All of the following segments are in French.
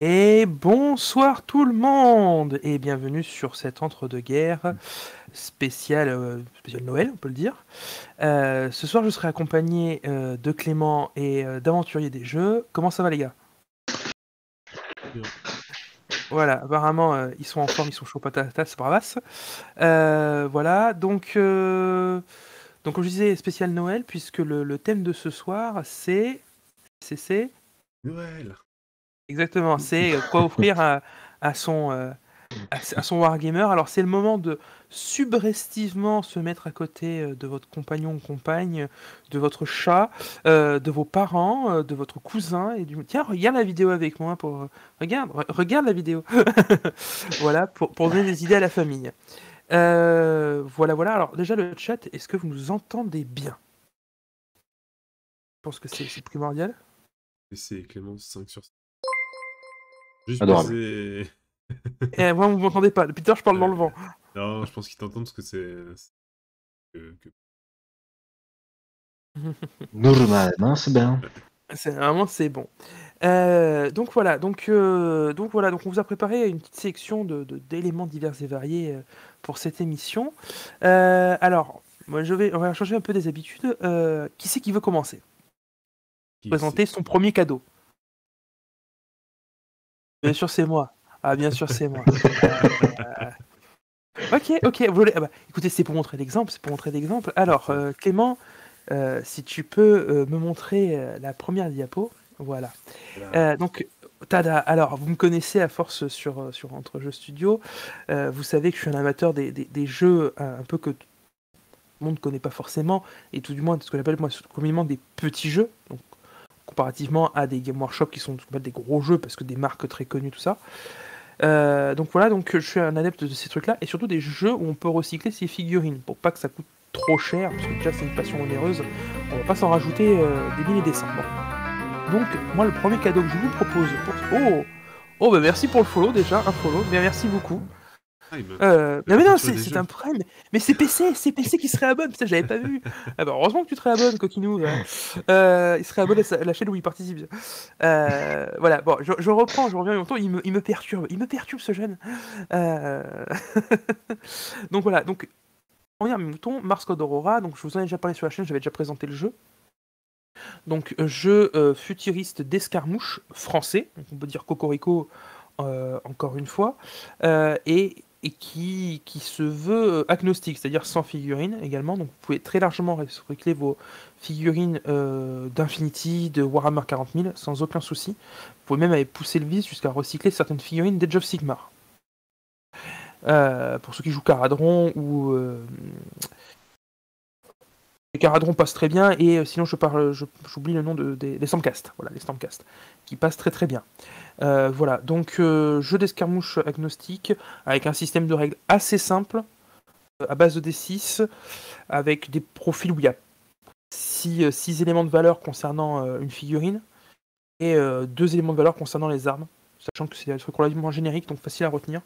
Et bonsoir tout le monde et bienvenue sur cet entre-deux-guerres spécial Noël, on peut le dire. Ce soir, je serai accompagné de Clément et d'Aventurier des Jeux. Comment ça va les gars? Bien. Voilà, apparemment ils sont en forme, ils sont chauds patatas, bravas. Voilà, donc comme je disais, spécial Noël, puisque le thème de ce soir c'est Noël. exactement, c'est quoi offrir à son à son wargamer. Alors c'est le moment de subrestivement se mettre à côté de votre compagnon ou compagne, de votre chat, de vos parents, de votre cousin et du tiens regarde la vidéo avec moi pour regarde la vidéo. Voilà pour donner des idées à la famille. Voilà. Alors déjà le chat, est-ce que vous nous entendez bien? Je pense que c'est primordial. Et c'est Clémence 5 sur 5. Juste Adorable. préciser. Et moi vous m'entendez pas. Depuis tout à l'heure je parle dans le vent. Non, je pense qu'ils t'entendent parce que que- Normalement, c'est bien. C'est bon. Donc on vous a préparé une petite sélection d'éléments divers et variés pour cette émission. Alors, moi on va changer un peu des habitudes. Qui c'est qui veut commencer? qui c'est. Présenter son premier cadeau. Bien sûr, c'est moi. Ah, bien sûr, c'est moi. Ok. Écoutez, c'est pour montrer l'exemple. Alors, Clément, si tu peux me montrer la première diapo. Voilà. Voilà. Donc, tada. Alors, vous me connaissez à force sur Entre Jeux Studio. Vous savez que je suis un amateur des jeux un peu que tout le monde ne connaît pas forcément, et tout du moins ce que j'appelle moi communément des petits jeux. Donc, comparativement à des Game Workshop qui sont ce qu'on appelle des gros jeux parce que des marques très connues, tout ça. Donc voilà, donc je suis un adepte de ces trucs-là, et surtout des jeux où on peut recycler ses figurines pour pas que ça coûte trop cher, parce que déjà c'est une passion onéreuse. On va pas s'en rajouter des milliers des cents. Bon. Donc, moi, le premier cadeau que je vous propose Oh, bah merci pour le follow, déjà, un follow, bien merci beaucoup. Ah, il m'a Mais non, aventuré des c'est jeux. un problème, mais c'est PC qui se réabonne, putain, je l'avais pas vu. Ah bah, heureusement que tu te réabonnes, coquinou, là. Il se réabonne à la chaîne où il participe. Voilà, bon, je reprends, je reviens en même temps, il me perturbe ce jeune. Euh, Donc voilà, donc, premier mouton, Mars Code Aurora, donc je vous en ai déjà parlé sur la chaîne, j'avais déjà présenté le jeu. Donc, jeu futuriste d'escarmouche français, donc on peut dire Cocorico encore une fois, et qui se veut agnostique, c'est-à-dire sans figurines également. Donc, vous pouvez très largement recycler vos figurines d'Infinity, de Warhammer 40 000 sans aucun souci. Vous pouvez même aller pousser le vice jusqu'à recycler certaines figurines d'Age of Sigmar. Pour ceux qui jouent Caradron ou les Caradron passent très bien, et sinon j'oublie le nom des Stormcast, voilà, les Stormcast, qui passent très très bien. Voilà, donc jeu d'escarmouche agnostique, avec un système de règles assez simple, à base de D6, avec des profils où il y a 6 éléments de valeur concernant une figurine, et 2 éléments de valeur concernant les armes, sachant que c'est un truc relativement générique, donc facile à retenir,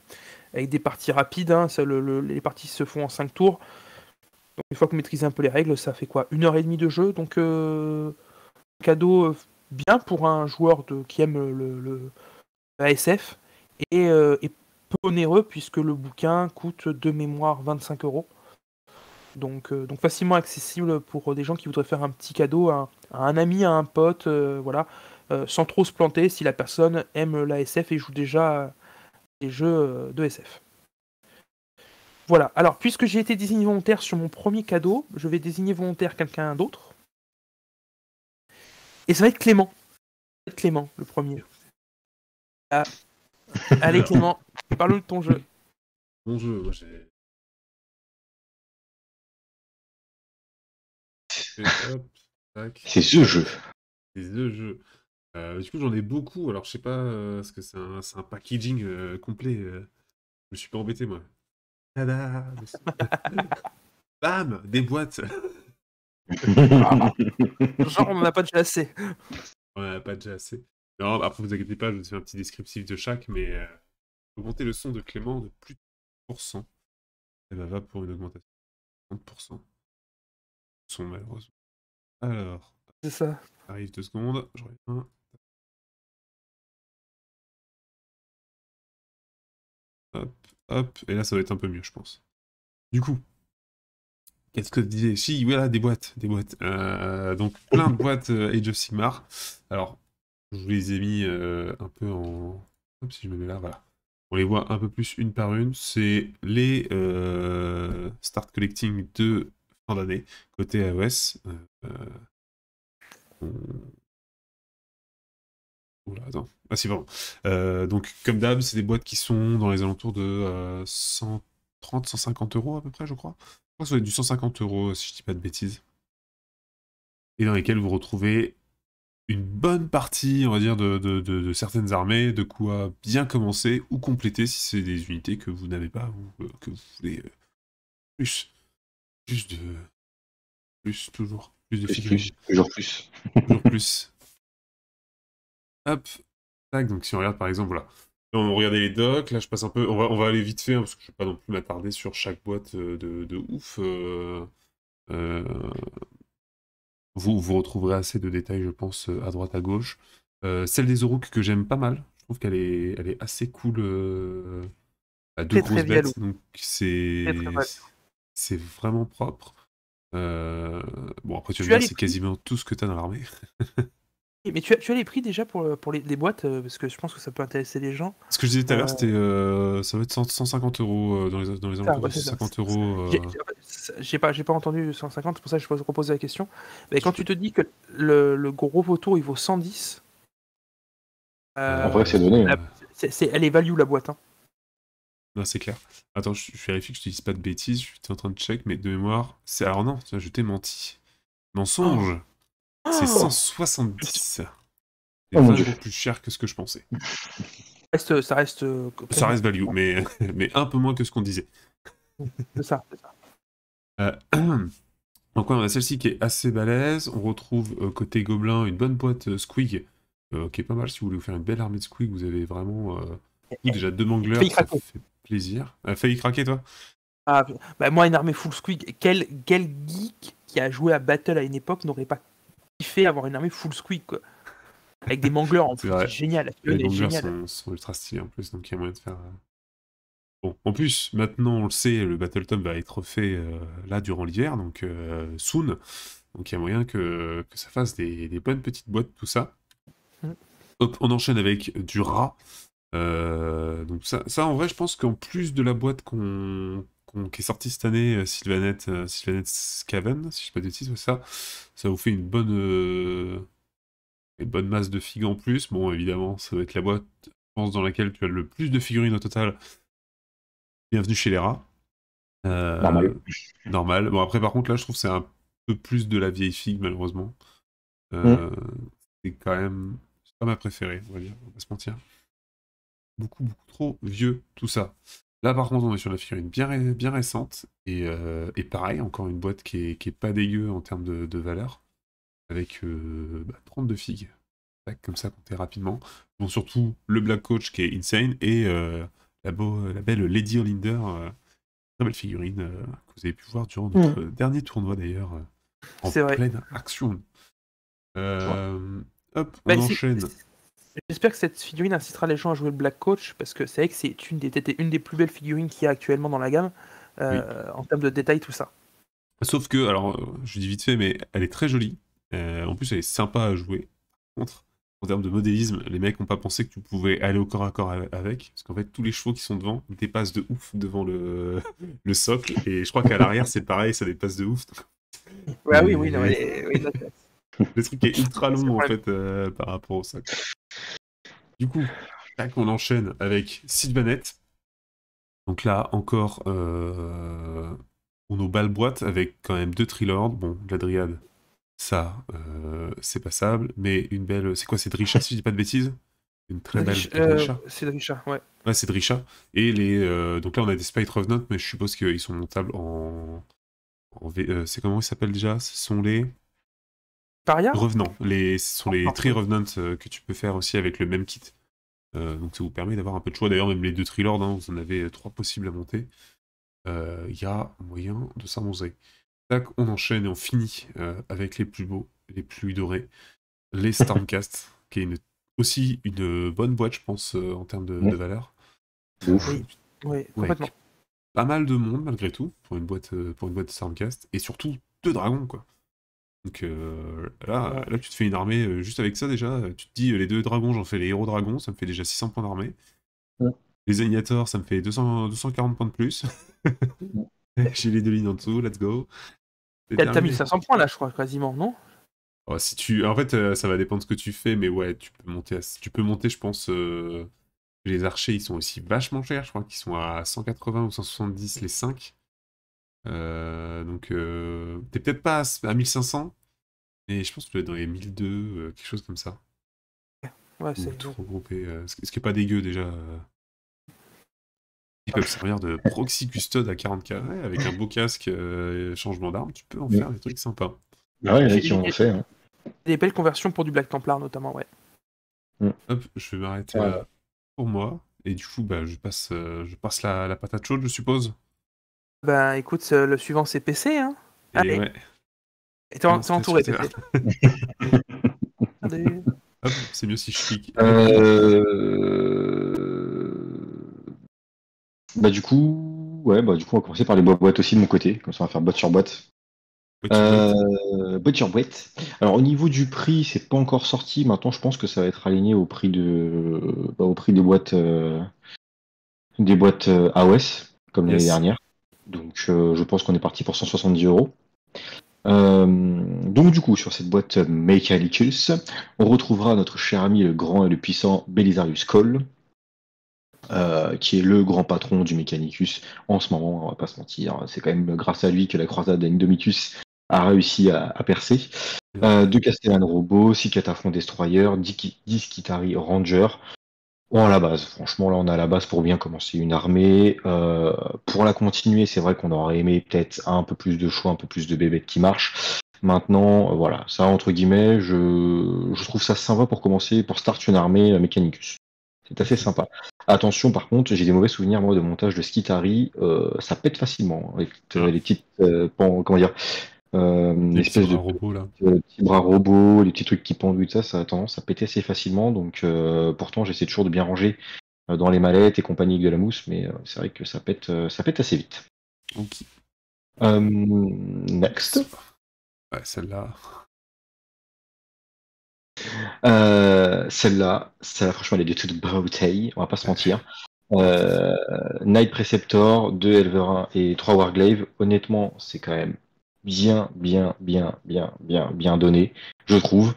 avec des parties rapides, hein, les parties se font en 5 tours. Donc une fois que vous maîtrisez un peu les règles, ça fait quoi, 1 heure et demie de jeu, donc cadeau bien pour un joueur qui aime la SF, et peu onéreux puisque le bouquin coûte de mémoire 25 euros. Donc facilement accessible pour des gens qui voudraient faire un petit cadeau à un ami, à un pote, voilà, sans trop se planter si la personne aime la SF et joue déjà des jeux de SF. Voilà, alors puisque j'ai été désigné volontaire sur mon premier cadeau, je vais désigner volontaire quelqu'un d'autre. Et ça va être Clément. Ça va être Clément, le premier. Ah, allez Alors, Clément, parle-nous de ton jeu. mon jeu, moi j'ai. Hop, tac. C'est ce jeu. Les deux jeux. Du coup, j'en ai beaucoup. Alors, je sais pas, parce que c'est un packaging complet. Je me suis pas embêté, moi. Tada! Bam! Des boîtes! Ah, genre, on n'en a pas déjà assez. On en a pas déjà assez. Non, après, vous inquiétez pas, je vous fais un petit descriptif de chaque, mais augmenter le son de Clément de plus de 30%. Et ben, va pour une augmentation de 30%. Son, malheureusement. Alors, C'est ça. arrive 2 secondes, je reviens. Hop, hop. Et là, ça va être un peu mieux, je pense. Du coup, qu'est-ce que je disais? Si, voilà, des boîtes. Donc, plein de boîtes Age of Sigmar. Alors, je vous les ai mis un peu en... Hop, si je me mets là, voilà. On les voit un peu plus une par une. C'est les Start Collecting de fin d'année, côté AOS. Oula, attends. Ah si, pardon. Donc, comme d'hab, c'est des boîtes qui sont dans les alentours de 130, 150 euros à peu près, je crois. Je crois que ça va être du 150 euros, si je dis pas de bêtises. Et dans lesquelles vous retrouvez une bonne partie, on va dire, de certaines armées, de quoi bien commencer ou compléter si c'est des unités que vous n'avez pas ou que vous voulez plus. Plus de... Plus, toujours. Plus de figurines. Toujours plus. Toujours plus. Hop. Tac, donc si on regarde par exemple, voilà. Là, on regardait les docs, là je passe un peu, on va aller vite fait, hein, parce que je ne vais pas non plus m'attarder sur chaque boîte de ouf. Euh, vous retrouverez assez de détails, je pense, à droite, à gauche. Celle des Orouk que j'aime pas mal, je trouve elle est assez cool. À deux Très très grosses bêtes, Vialo. donc Très très value. c'est vraiment propre. Bon, après tu vas me Tu as dire, les c'est prix? quasiment tout ce que tu as dans l'armée. Mais tu as les prix déjà pour les boîtes, parce que je pense que ça peut intéresser les gens. Ce que je disais tout à l'heure, Euh, c'était ça va être 150 euros dans les Ça, alentours de ouais, c'est ça. 150 euros. J'ai pas entendu 150, c'est pour ça que je pose reposer la question. Mais quand tu te dis que le gros vautour il vaut 110, En vrai, c'est donné. la- elle est value la boîte. Hein. Non, c'est clair. Attends, je vérifie que je te dise pas de bêtises. Je suis en train de check, mais de mémoire. Alors non, je t'ai menti. Oh, Mensonge. C'est oh 170. C'est Oh mon 20 dieu. euros plus cher que ce que je pensais. ça reste Ça premium. reste value, mais, mais un peu moins que ce qu'on disait. C'est ça. Euh, Donc ouais, on a celle-ci qui est assez balèze. On retrouve côté gobelin une bonne boîte Squig, qui est pas mal si vous voulez vous faire une belle armée de Squig. Vous avez vraiment déjà deux manglers, Failli ça craquer. fait plaisir. Failli craquer toi? Ah, bah, moi, une armée full squig, quel geek qui a joué à Battle à une époque n'aurait pas kiffé avoir une armée full squig, quoi. Avec des manglers en C'est plus, c'est vrai. génial. La Les figurine est manglers géniale. sont ultra stylés en plus, donc il y a moyen de faire. Bon, en plus, maintenant on le sait, le Battletop va être refait là durant l'hiver, donc soon. Donc il y a moyen que ça fasse des bonnes petites boîtes, tout ça. Mm. Hop, on enchaîne avec du rat. Donc ça, en vrai, je pense qu'en plus de la boîte qui est sortie cette année, Sylvanette Scaven, si je dis pas de bêtises, ouais, ça vous fait une bonne masse de figues en plus. Bon, évidemment, ça va être la boîte, je pense, dans laquelle tu as le plus de figurines au total. Bienvenue chez les rats. Normal. Normal. Bon, après, par contre, là, je trouve que c'est un peu plus de la vieille figue, malheureusement. Mm. C'est quand même... C'est pas ma préférée, on va dire, on va pas se mentir. Beaucoup trop vieux, tout ça. Là, par contre, on est sur la figurine bien récente. Et pareil, encore une boîte qui est pas dégueu en termes de valeur. Avec 32 figues. Tac, comme ça, comptez rapidement. Bon, surtout le Black Coach qui est insane. Et la belle Lady Olinder. Très belle figurine que vous avez pu voir durant notre dernier tournoi, d'ailleurs. En C'est vrai. pleine action. Hop, Bah, on enchaîne. J'espère que cette figurine incitera les gens à jouer le Black Coach, parce que c'est vrai que c'est une des plus belles figurines qu'il y a actuellement dans la gamme, Oui. en termes de détails, tout ça. Sauf que, alors, je dis vite fait, mais elle est très jolie. En plus, elle est sympa à jouer. Par contre, en termes de modélisme, les mecs n'ont pas pensé que tu pouvais aller au corps à corps avec. Parce qu'en fait, tous les chevaux qui sont devant dépassent de ouf devant le socle. Et je crois qu'à l'arrière, c'est pareil, ça dépasse de ouf. Ouais, Et- oui, non, là, Le truc est ultra c'est long, en vrai. fait, par rapport au socle. Du coup, tac, on enchaîne avec Sylvanette. Donc là, encore, on nos balles boîtes avec quand même 2 Trilords. Bon, la Dryade, ça, c'est passable. Mais une belle... C'est quoi, c'est Drisha, si je dis pas de bêtises? Une très belle Drisha. C'est Drisha, ouais. Ouais, c'est Drisha. Et donc là, on a des Spite Revenant, mais je suppose qu'ils sont montables en... c'est comment ils s'appellent déjà? Ce sont les... Paria? Revenants. Ce sont les Non, Tree Revenant que tu peux faire aussi avec le même kit. Donc ça vous permet d'avoir un peu de choix. D'ailleurs, même les 2 Trilords, hein, vous en avez 3 possibles à monter. Il y a moyen de s'amuser. Tac, on enchaîne et on finit avec les plus beaux, les plus dorés. Les Stormcast, qui est aussi une bonne boîte, je pense, en termes de valeur. Ouf. Oui. Oui, complètement. avec pas mal de monde malgré tout pour une boîte de Stormcast et surtout 2 dragons quoi. Donc là tu te fais une armée juste avec ça déjà. Tu te dis les 2 dragons, j'en fais les héros dragons, ça me fait déjà 600 points d'armée. Ouais. Les Agnators, ça me fait 240 points de plus. J'ai les 2 lignes en dessous, let's go. C'est T'as terminé. 1500 points là, je crois, quasiment, non? Oh, en fait, ça va dépendre de ce que tu fais, mais ouais, tu peux monter, je pense. Les archers, ils sont aussi vachement chers. Je crois qu'ils sont à 180 ou 170 les 5. Donc, t'es peut-être pas à 1500, mais je pense que tu dois être dans les 1200, quelque chose comme ça. Ouais, Ou c'est tout regroupé. Ce qui est pas dégueu déjà. Ils peuvent servir de proxy custode à 40k ouais, avec un beau casque, changement d'arme. Tu peux en faire des trucs sympas. Ah ouais, il y en a qui en ont fait. Hein. Des belles conversions pour du Black Templar, notamment, ouais. Hop, je vais m'arrêter Ouais. là pour moi. Et du coup, bah, je passe la patate chaude, je suppose. Ben, écoute, le suivant, c'est PC, hein. Et Allez. ouais. Et t'es entouré, c'est PC. Allez. Hop, c'est mieux si je clique. Bah du coup, on va commencer par les boîtes aussi de mon côté, comme ça on va faire boîte sur boîte. Boîte sur boîte. Alors au niveau du prix, c'est pas encore sorti. Maintenant, je pense que ça va être aligné au prix au prix des boîtes AOS comme l'année Yes. dernière. Donc je pense qu'on est parti pour 170 €. Donc du coup, sur cette boîte Mechanicus, on retrouvera notre cher ami le grand et le puissant Belisarius Cawl, qui est le grand patron du Mechanicus en ce moment, on va pas se mentir. C'est quand même grâce à lui que la croisade Indomitus a réussi à percer. 2 Castellan Robots, 6 Cataphrone Destroyer, 10 Kitari Ranger. On a la base, franchement là on a la base pour bien commencer une armée. Pour la continuer, c'est vrai qu'on aurait aimé peut-être un peu plus de choix, un peu plus de bébêtes qui marchent. Maintenant, voilà, ça entre guillemets, je trouve ça sympa pour commencer, pour start une armée Mechanicus. C'est assez sympa. Attention par contre, j'ai des mauvais souvenirs moi de montage de Skitari, ça pète facilement, avec les petites, comment dire, une Les petits espèce bras de robots là. petits bras robots, les petits trucs qui pendent, ça a tendance à péter assez facilement. Donc pourtant j'essaie toujours de bien ranger dans les mallettes et compagnie de la mousse, mais c'est vrai que ça pète assez vite. Ok. Next. Ouais, celle-là. Celle-là, franchement, elle est de toute beauté, on va pas se mentir. Knight Preceptor, 2 Elverin et 3 Warglaive. Honnêtement, c'est quand même bien donné, je trouve.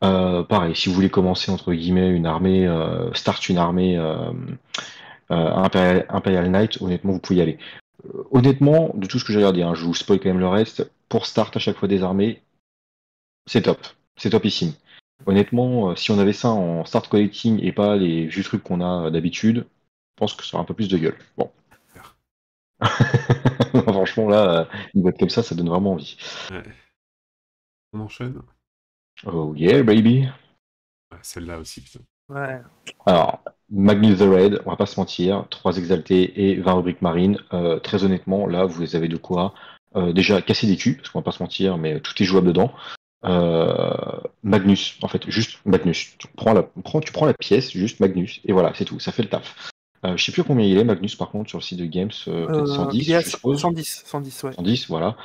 Pareil, si vous voulez commencer entre guillemets une armée, start une armée Imperial Knight, honnêtement, vous pouvez y aller. Honnêtement, de tout ce que j'ai regardé, hein, je vous spoil quand même le reste. Pour start à chaque fois des armées, c'est top, c'est topissime. Honnêtement, si on avait ça en start collecting et pas les vieux trucs qu'on a d'habitude, je pense que ça aurait un peu plus de gueule. Bon. Franchement, là, une boîte comme ça donne vraiment envie. Ouais. On enchaîne. Oh yeah, baby. Ouais, celle-là aussi, putain. Ouais. Alors, Magnus the Red, on va pas se mentir, 3 exaltés et 20 rubriques marines. Très honnêtement, là, vous avez de quoi déjà casser des culs, parce qu'on va pas se mentir, mais tout est jouable dedans. Magnus, en fait, juste Magnus. Tu prends la pièce, juste Magnus, et voilà, c'est tout, ça fait le taf. Je sais plus combien il est, Magnus, par contre, sur le site de Games, peut-être 110, il est à je suppose. 110, ouais. 110, voilà.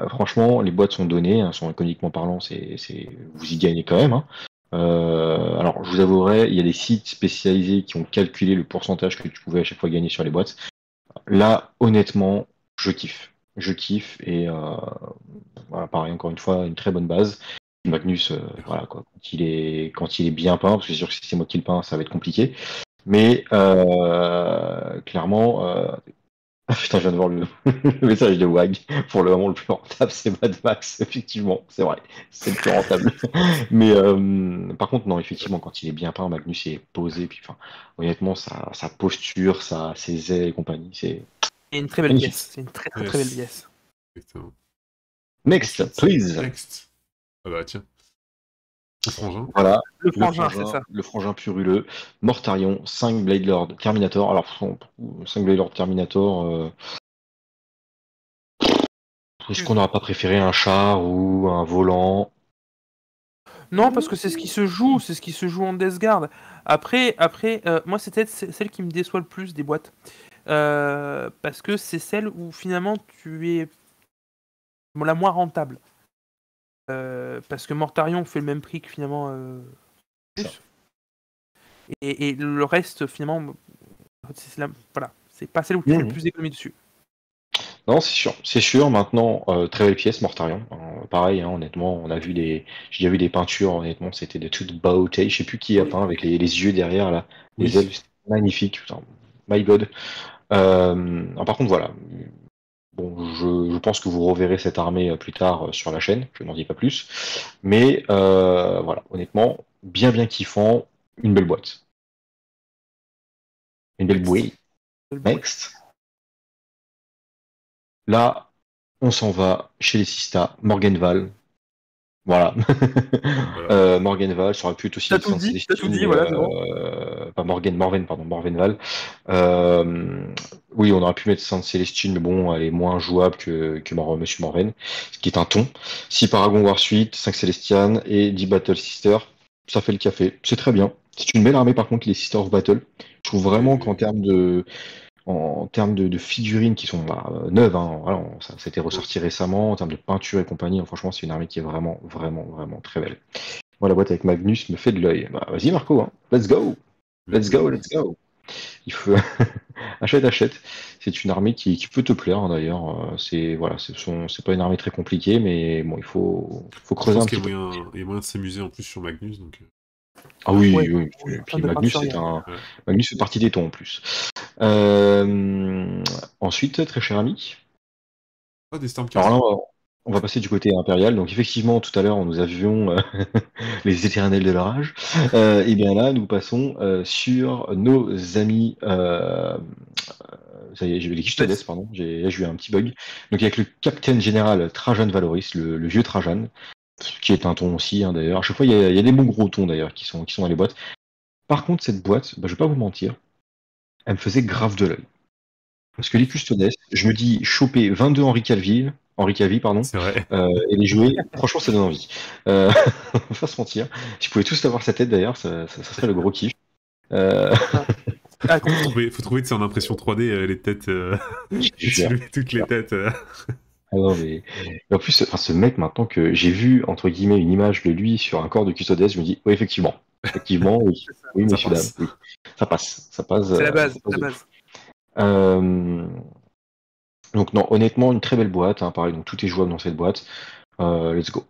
Franchement, les boîtes sont données, hein, sont économiquement parlant, vous y gagnez quand même. Hein. Alors, je vous avouerai, il y a des sites spécialisés qui ont calculé le pourcentage que tu pouvais à chaque fois gagner sur les boîtes. Là, honnêtement, je kiffe. Je kiffe et voilà, pareil, encore une fois, une très bonne base. Magnus, voilà quoi, quand il est bien peint, parce que c'est sûr que si c'est moi qui le peins, ça va être compliqué. Mais clairement, ah putain, je viens de voir le, le message de Wag. Pour le moment, le plus rentable, c'est Mad Max. Effectivement, c'est vrai. C'est le plus rentable. Mais par contre, non, effectivement, quand il est bien peint, Magnus est posé. Puis, enfin, honnêtement, sa posture, ses ailes et compagnie, c'est C'est une très belle magnifique. pièce. C'est une très très belle pièce. Exactement. Next, Ensuite, please. Next. Ah bah tiens. Le frangin. Voilà. Le frangin, c'est ça. Le frangin puruleux. Mortarion, 5 Blade Lord Terminator. Alors, 5 Blade Lord Terminator. Est-ce qu'on n'aurait pas préféré un char ou un volant? Non, parce que c'est ce qui se joue, en Death Guard. Après, moi, c'est peut-être celle qui me déçoit le plus des boîtes. Parce que c'est celle où finalement tu es la moins rentable. Parce que Mortarion fait le même prix que finalement plus. Et le reste, finalement, voilà, c'est pas celle où tu fais le plus d'économies dessus. Non, c'est sûr. C'est sûr. Maintenant, très belle pièce, Mortarion. Pareil, hein, honnêtement, j'ai déjà vu des peintures. Honnêtement, c'était de toute beauté. Je sais plus qui a peint avec les yeux derrière là, les ailes, c'était magnifique. Putain, my God. Par contre, voilà. Bon, je pense que vous reverrez cette armée plus tard sur la chaîne. Je n'en dis pas plus. Mais voilà, honnêtement, bien kiffant. Une belle boîte. Une belle boîte. Next. Là, on s'en va chez les Sista, Morgenval. Voilà. Morgenval, ça aurait pu être aussi T'as tout dit, voilà, c'est bon. Pas Morvenval. Oui, on aurait pu mettre Sainte Célestine, mais bon, elle est moins jouable que Monsieur Morven, ce qui est un ton. 6 Paragon War Suite, 5 Célestian et 10 Battle Sister, ça fait le café. C'est très bien. C'est une belle armée, par contre, les Sisters of Battle. Je trouve vraiment qu'en termes de figurines qui sont neuves, hein, voilà, ça a été ressorti récemment, en termes de peinture et compagnie, franchement, c'est une armée qui est vraiment très belle. Moi, la boîte avec Magnus me fait de l'œil. Bah, vas-y, Marco, hein. Let's go. Il faut achète. C'est une armée qui peut te plaire, hein, d'ailleurs. C'est pas une armée très compliquée, mais bon, il faut creuser un petit peu. Il y a moyen de s'amuser en plus sur Magnus, donc. Ah oui. Puis Magnus, Magnus fait partie des tons en plus. Ensuite, très cher ami. Des Stormcast. Alors là, on va passer du côté impérial. Donc effectivement, tout à l'heure, nous avions les éternels de l'orage. Et bien là, nous passons sur nos amis. Ça y est, j'ai eu les Custodes, pardon. J'ai eu un petit bug. Donc avec le Capitaine Général Trajan Valoris, le vieux Trajan, qui est un ton aussi, hein, d'ailleurs. À chaque fois, il y a des bons gros tons d'ailleurs qui sont dans les boîtes. Par contre, cette boîte, je vais pas vous mentir, elle me faisait grave de l'œil. Parce que les Custodes, je me dis, choper 22 Henri Cavill, pardon, c'est vrai. et les jouer, franchement, ça donne envie. On va pas se mentir. Si vous pouvez tous avoir sa tête d'ailleurs, ça serait le gros kiff. Faut trouver en impression 3D les têtes. Toutes les têtes. Ah non, mais en plus, ce mec, maintenant que j'ai vu, entre guillemets, une image de lui sur un corps de Custodes, je me dis, oui, effectivement, oui, messieurs, dames, oui. Ça passe. C'est la base. Donc non, honnêtement, une très belle boîte, hein, pareil, donc tout est jouable dans cette boîte. Let's go,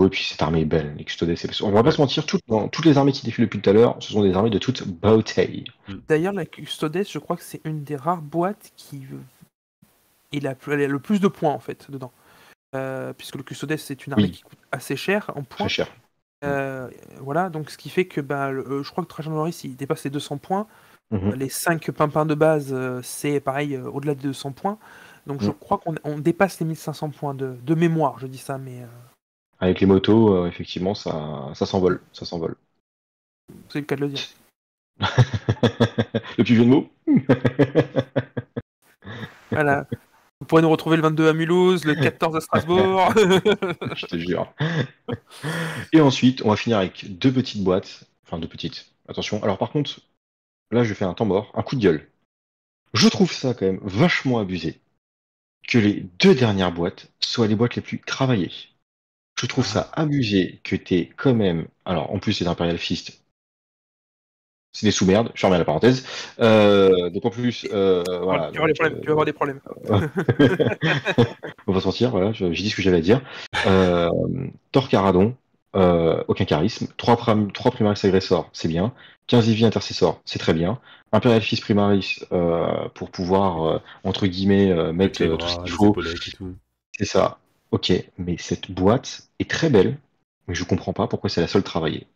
et puis cette armée est belle, les Custodes. On va pas se mentir, toutes les armées qui défilent depuis tout à l'heure, ce sont des armées de toute beauté. D'ailleurs, la Custodes, je crois que c'est une des rares boîtes qui elle a le plus de points en fait dedans. Puisque le Custodes, c'est une armée qui coûte assez cher en points. Très cher. Voilà, donc ce qui fait que je crois que Trajan Valoris, il dépasse les 200 points. Les 5 pimpins de base, c'est pareil, au-delà des 200 points. Donc je crois qu'on dépasse les 1500 points de mémoire, je dis ça, mais... Avec les motos, effectivement, ça s'envole. C'est le cas de le dire. Le petit jeu de mots. Voilà. Vous pourrez nous retrouver le 22 à Mulhouse, le 14 à Strasbourg. Je te jure. Et ensuite, on va finir avec deux petites boîtes. Enfin, deux petites. Attention. Alors par contre, là, je fais un temps mort, un coup de gueule. Je trouve ça quand même vachement abusé que les deux dernières boîtes soient les boîtes les plus travaillées. Je trouve ça abusé que t'aies quand même... Alors, en plus, c'est d'Imperial Fist. C'est des sous-merdes, je ferme la parenthèse. Donc en plus, voilà. Tu vas avoir des problèmes. On va sortir, voilà, j'ai dit ce que j'avais à dire. Thor Caradon, aucun charisme. 3 Primaris Agressor, c'est bien. 15 Eevee Intercessor, c'est très bien. Imperial Fist Primaris, pour pouvoir, entre guillemets, mettre tout ce qu'il faut. C'est ça. Ok, mais cette boîte est très belle, mais je comprends pas pourquoi c'est la seule travaillée.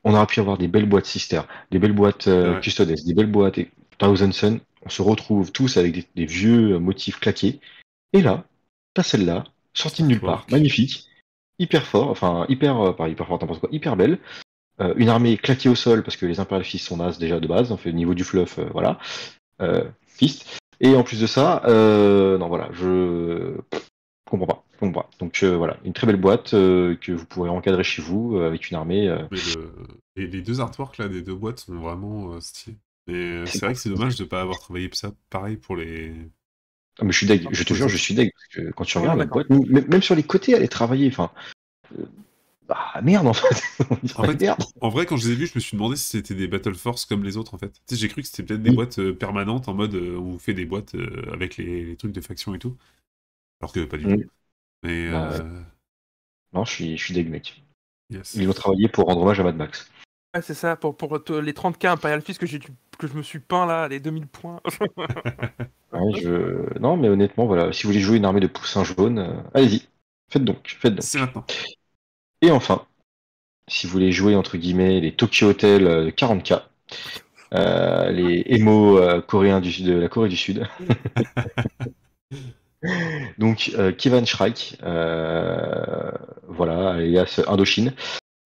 On aurait pu avoir des belles boîtes Sister, des belles boîtes Custodes, des belles boîtes Thousand Sun. On se retrouve tous avec des vieux motifs claqués. Et là, t'as celle-là, sortie de nulle part, magnifique, hyper fort, enfin pas hyper fort, n'importe quoi, hyper belle. Une armée claquée au sol parce que les Imperial Fist sont nazes déjà de base, on fait le niveau du fluff, voilà. Fist. Et en plus de ça, non voilà, je comprends pas. Donc voilà, voilà, une très belle boîte que vous pourrez encadrer chez vous avec une armée. Mais les deux artworks là, des deux boîtes sont vraiment stylés. Et C'est c'est vrai cool. que c'est dommage de pas avoir travaillé ça pareil pour les. Ah, mais je suis deg, je te pour les jure, je autres. suis deg. Parce que quand tu Ah ouais, regardes non, la d'accord. boîte, même sur les côtés, elle est travaillée. Enfin, bah merde en fait. On En dirait fait, merde. en vrai, quand je les ai vus, je me suis demandé si c'était des Battle Force comme les autres en fait. Tu sais, j'ai cru que c'était peut-être des Oui. boîtes permanentes en mode on vous fait des boîtes avec les trucs de faction et tout. Alors que pas du tout. Oui. Mais Bah, ouais. Non, je suis deg, mec. yes. Ils ont travaillé pour rendre hommage à Mad Max. Ouais, c'est ça, pour les 30K Imperial Fist que je me suis peint là, les 2000 points. Ouais, non, mais honnêtement, voilà, si vous voulez jouer une armée de poussins jaunes, allez-y. Faites donc, faites C'est donc. maintenant. Et enfin, si vous voulez jouer entre guillemets les Tokyo Hotel de 40K, les émo coréens de la Corée du Sud. Donc Kevin Shrike, voilà, alias Indochine.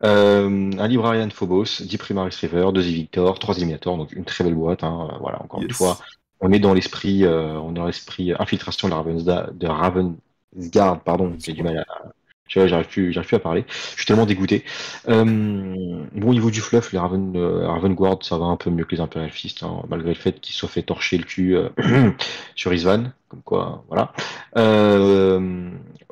Un Librarian Phobos, 10 Primaris River, 2 Evictor, 3 Eliminator, donc une très belle boîte. Voilà, encore une fois, Yes. on est dans l'esprit infiltration de Ravensguard, pardon, j'ai du mal à. Tu vois, j'arrive plus à parler. Je suis tellement dégoûté. Bon, au niveau du fluff, les Ravengard, ça va un peu mieux que les Imperial Fist, malgré le fait qu'ils se soient fait torcher le cul sur Isvan. Comme quoi, voilà.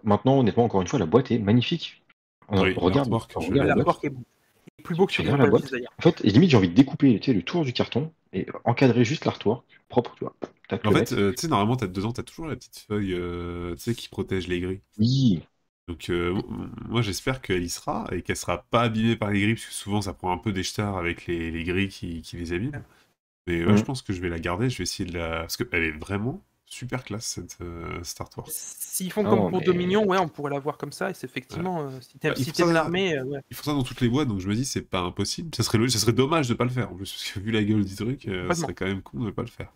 Maintenant, honnêtement, encore une fois, la boîte est magnifique. Oui, Regarde, l'artwork, je regarde la l'ai. boîte. L'artwork est beau. Il est plus beau que Tu sur les regardes la Imperial Fist boîte. d'ailleurs. En fait, et limite, j'ai envie de découper, tu sais, le tour du carton et encadrer juste l'artwork propre, tu vois. Tac, En le fait, mettre. tu sais, normalement, dedans, t'as toujours la petite feuille tu sais, qui protège les grilles. Oui. Donc, moi, j'espère qu'elle y sera et qu'elle sera pas abîmée par les grilles, parce que souvent, ça prend un peu des jetars avec les grilles qui les abîment. Mais ouais, je Mm. pense que je vais la garder, je vais essayer de la. Parce qu'elle est vraiment super classe, cette artwork. S'ils font comme Non, pour mais Dominion, ouais, on pourrait l'avoir comme ça, et c'est effectivement, si Bah, t'aimes l'armée, ouais. ils font ça dans toutes les boîtes, donc je me dis, c'est pas impossible. Ça serait ça serait dommage de pas le faire, en plus, parce que vu la gueule du truc, ça Complètement. serait quand même con de pas le faire.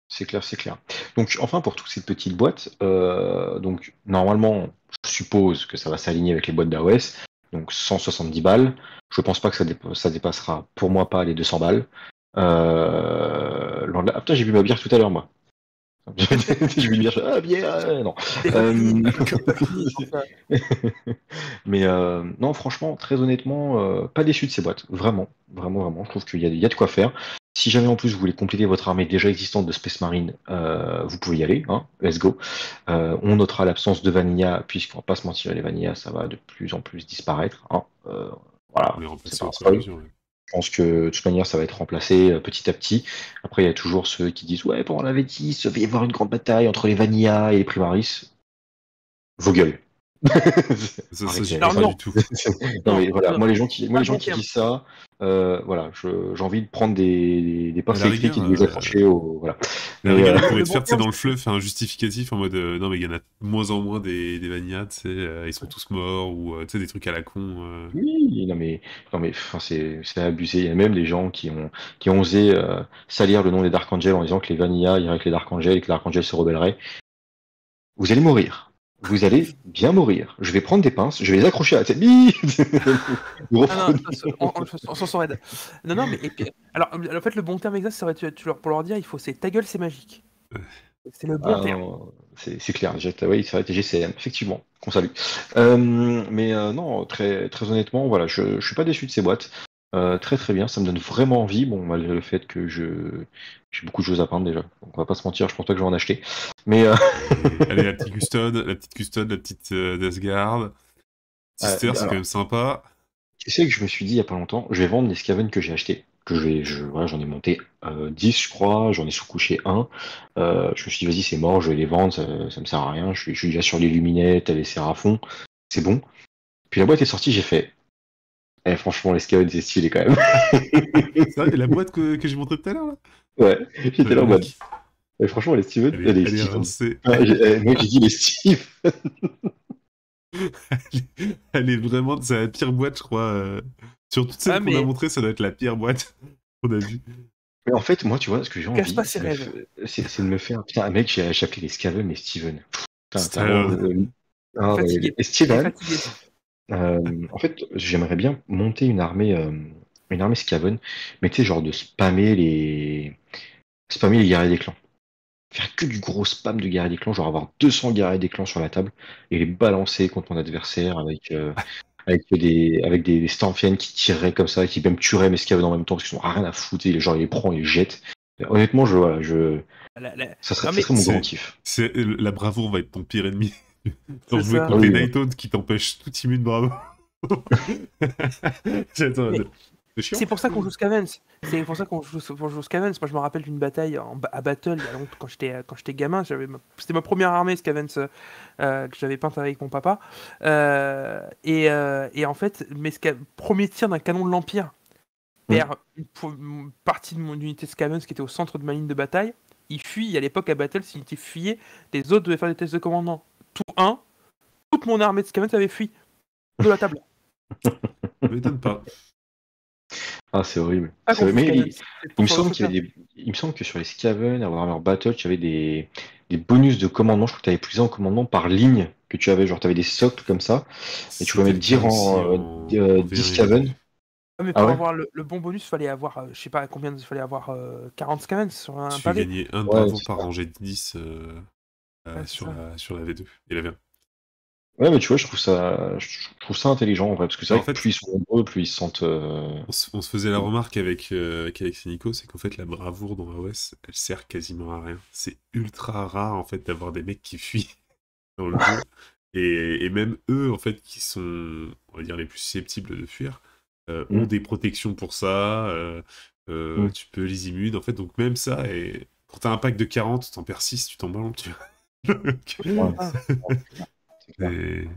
c'est clair, c'est clair. Donc, enfin, pour toutes ces petites boîtes, donc normalement, je suppose que ça va s'aligner avec les boîtes d'AOS. Donc 170 balles. Je pense pas que ça dépassera, pour moi, pas les 200 balles. Ah putain, j'ai bu ma bière tout à l'heure, moi. J'ai bu une bière, bière, non. T'es pas fini, t'as fini, enfin. Mais non, franchement, très honnêtement, pas déçu de ces boîtes. Vraiment, vraiment, vraiment. Je trouve qu'il y a de quoi faire. Si jamais en plus vous voulez compléter votre armée déjà existante de Space Marine, vous pouvez y aller. Hein, let's go. On notera l'absence de Vanilla, puisqu'on va pas se mentir, les Vanilla, ça va de plus en plus disparaître. Hein. Voilà, On les c'est remplacer pas au un fur et à spoil. mesure. Ouais. Je pense que de toute manière, ça va être remplacé petit à petit. Après, il y a toujours ceux qui disent ouais, pendant la V10, il va y avoir une grande bataille entre les Vanilla et les Primaris. Vos gueules. Ça Arrêtez. j'y Alors crois pas non, du tout. Non non, mais voilà, non, moi les gens c'est qui, pas le bon terme. disent ça, voilà, j'ai envie de prendre des À pinces la électriques rigueur, et de les accrocher au, voilà. à la Mais rigueur, ils pourraient Le te bon faire, tu sais, terme, dans le c'est fluff, un justificatif en mode non, mais il y en a de moins en moins des vanillas, tu sais, ils sont tous morts, ou tu sais, des trucs à la con. oui, non mais, enfin, c'est abusé. Il y a même des gens qui ont osé salir le nom des Dark Angels en disant que les Vanilla iraient avec les Dark Angels et que les Dark Angels se rebelleraient. Vous allez mourir. Vous allez bien mourir. Je vais prendre des pinces, je vais les accrocher à la tête. Vous Ah non, refroidissez. on s'en sort raide. Non, mais et puis, alors, en fait, le bon terme exact, ça va être, pour leur dire, il faut c'est ta gueule, c'est magique. C'est le bon Ah terme. non, c'est clair. Oui, ça va être GCM, effectivement, qu'on salue. Mais non, très, très honnêtement, voilà, je suis pas déçu de ces boîtes. Très très bien, ça me donne vraiment envie, bon, malgré le fait que j'ai beaucoup de choses à peindre déjà. Donc on va pas se mentir, je pense pas que je vais en acheter. Mais Allez, la petite custode, la petite Death Guard. Sister, c'est quand alors, même sympa. tu sais que je me suis dit il y a pas longtemps, je vais vendre les Skaven que j'ai achetés. Voilà, j'en ai monté 10, je crois, j'en ai sous-couché un. Je me suis dit, vas-y, c'est mort, je vais les vendre, ça me sert à rien. Je suis déjà sur les luminettes, les serrafons, c'est bon. Puis la boîte est sortie, j'ai fait. Franchement, les Skaven, c'est stylé quand même. C'est vrai, la boîte que j'ai montrée tout à l'heure, là. Ouais, j'étais là en mode. Mec, Franchement, les Steven, elle est Steven. rincée. Moi, j'ai dit les Steve. Elle est vraiment. C'est la pire boîte, je crois. Sur toutes celles Ah, qu'on a mais montrées, ça doit être la pire boîte qu'on a vue. Mais en fait, moi, tu vois, ce que j'ai casse envie, pas ses rêves. c'est de me faire. Putain, mec, j'ai appelé les Skaven, les Steven. Putain, t'as vraiment. Stallone. Fatigué. Les Il est Steven, fatigué. en fait, j'aimerais bien monter une armée Skaven, mais tu sais, genre de spammer les guerriers des clans. faire que du gros spam de guerriers des clans, genre avoir 200 guerriers des clans sur la table et les balancer contre mon adversaire avec des Stamphiennes qui tireraient comme ça, qui même tueraient mes Skaven en même temps parce qu'ils n'ont rien à foutre, genre il les prend, il les jette. Honnêtement, ça Non, serait mais mon grand kiff. La bravoure va être ton pire ennemi. Genre c'est jouer ça. contre Ah les oui, Night Hounds qui t'empêchent tout timide bravo. J'attends, Mais c'est chiant. c'est pour ça qu'on joue Scavens. C'est pour ça qu'on joue Scavens. Moi, je me rappelle d'une bataille à Battle il y a longtemps, quand j'étais gamin. C'était ma première armée Scavens que j'avais peinte avec mon papa. Et en fait, premier tir d'un canon de l'Empire perd une partie de mon unité Scavens qui était au centre de ma ligne de bataille. Il fuit. À l'époque, à Battle, s'il était fuyé, les autres devaient faire des tests de commandement. Tour 1, toute mon armée de Scavens avait fui de la table. Ça m'étonne pas. Ah, c'est horrible. Pas qu'on Mais joue Scavens. C'est il pour me ça semble que qu'il y avait il me semble que sur les Skaven, à Warhammer Battle, tu avais des bonus de commandement. Je crois que tu avais plus en commandement par ligne que tu avais. Genre, tu avais des socles comme ça. Et tu pouvais C'était mettre le 10 cas aussi en, en 10 V1 et V2. Skaven. Ah, mais Ah pour ouais? avoir le bon bonus, il fallait avoir, je sais pas combien, il fallait avoir 40 scavens sur un Tu pavé. gagnais un de Ouais, bravoure c'est par ça. rangée de 10 Ouais, c'est sur, ça. sur la V2 et la V1. Ouais, mais tu vois, je trouve ça intelligent en vrai. Parce que c'est Bah, vrai en que fait, plus ils sont nombreux, plus ils se sentent. on se faisait la remarque avec Nico, c'est qu'en fait la bravoure dans AOS, elle sert quasiment à rien. C'est ultra rare en fait d'avoir des mecs qui fuient dans le jeu. Et même eux, en fait, qui sont, on va dire, les plus susceptibles de fuir, ont des protections pour ça. Mm. Tu peux les immunes, en fait. Donc même ça, et quand t'as un pack de 40, t'en perds 6, tu t'en ballons, tu vois. Ouais, Ah, c'est clair. Et-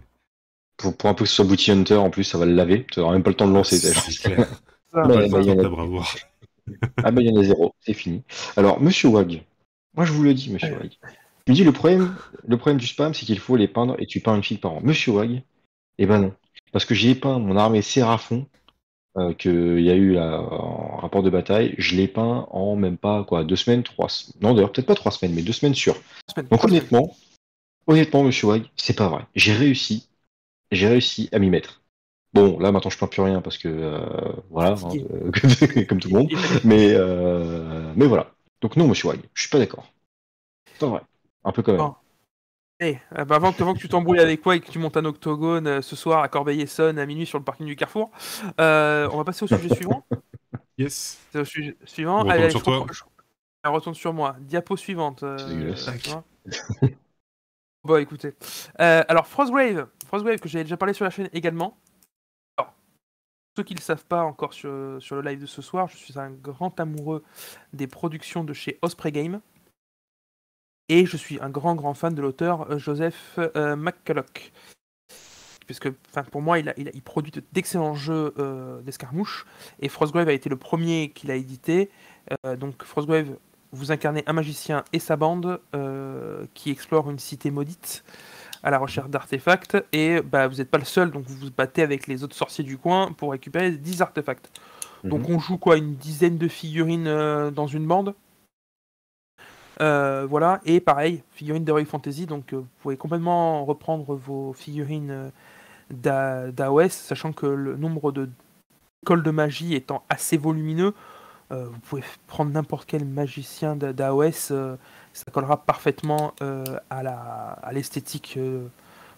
Pour un peu que ce soit Booty Hunter, en plus, ça va le laver. Tu n'auras même pas le temps de lancer. c'est clair. ça. Pas Bah, le bah, il y temps en de a... ta bravoure. il y en a zéro. C'est fini. Alors, Monsieur Wag, moi je vous le dis, Monsieur Ouais. Wag. Je me dis, le problème du spam, c'est qu'il faut les peindre et tu peins une fille par an. Monsieur Wag, eh ben non. Parce que j'ai peint mon armée Séraphon, qu'il y a eu là, en rapport de bataille. Je l'ai peint en même pas, quoi, 2 semaines, 3 semaines. Non, d'ailleurs, peut-être pas 3 semaines, mais 2 semaines sûres. Donc, 3 semaines. honnêtement, Monsieur Wag, c'est pas vrai. J'ai réussi à m'y mettre. Bon, là maintenant je peins plus rien parce que voilà, hein, Fatigué. comme tout le monde. Il est fatigué. Mais voilà. Donc non, Monsieur Wag, je suis pas d'accord. C'est pas vrai. Un peu quand même. Bon. Bah, avant que tu t'embrouilles avec moi et que tu montes un octogone ce soir à Corbeil-Essonnes à minuit sur le parking du Carrefour, on va passer au sujet suivant. Yes. C'est au sujet suivant. On retourne Allez, sur toi. elle retourne sur moi. Diapo suivante. C'est dégueulasse. Hein. Bon, écoutez. Alors, Frostgrave que j'avais déjà parlé sur la chaîne également. Alors, ceux qui ne le savent pas encore sur le live de ce soir, je suis un grand amoureux des productions de chez Osprey Game. Et je suis un grand fan de l'auteur Joseph McCulloch. Puisque pour moi, il produit d'excellents jeux d'escarmouche. Et Frostgrave a été le premier qu'il a édité. Donc Frostgrave, vous incarnez un magicien et sa bande qui explore une cité maudite à la recherche d'artefacts. Et bah, vous n'êtes pas le seul, donc vous vous battez avec les autres sorciers du coin pour récupérer 10 artefacts. Donc on joue quoi, une dizaine de figurines dans une bande. Voilà, et pareil, figurines d'Heroic Fantasy, donc vous pouvez complètement reprendre vos figurines d'AOS, sachant que le nombre de écoles de magie étant assez volumineux, vous pouvez prendre n'importe quel magicien d'AOS, ça collera parfaitement à l'esthétique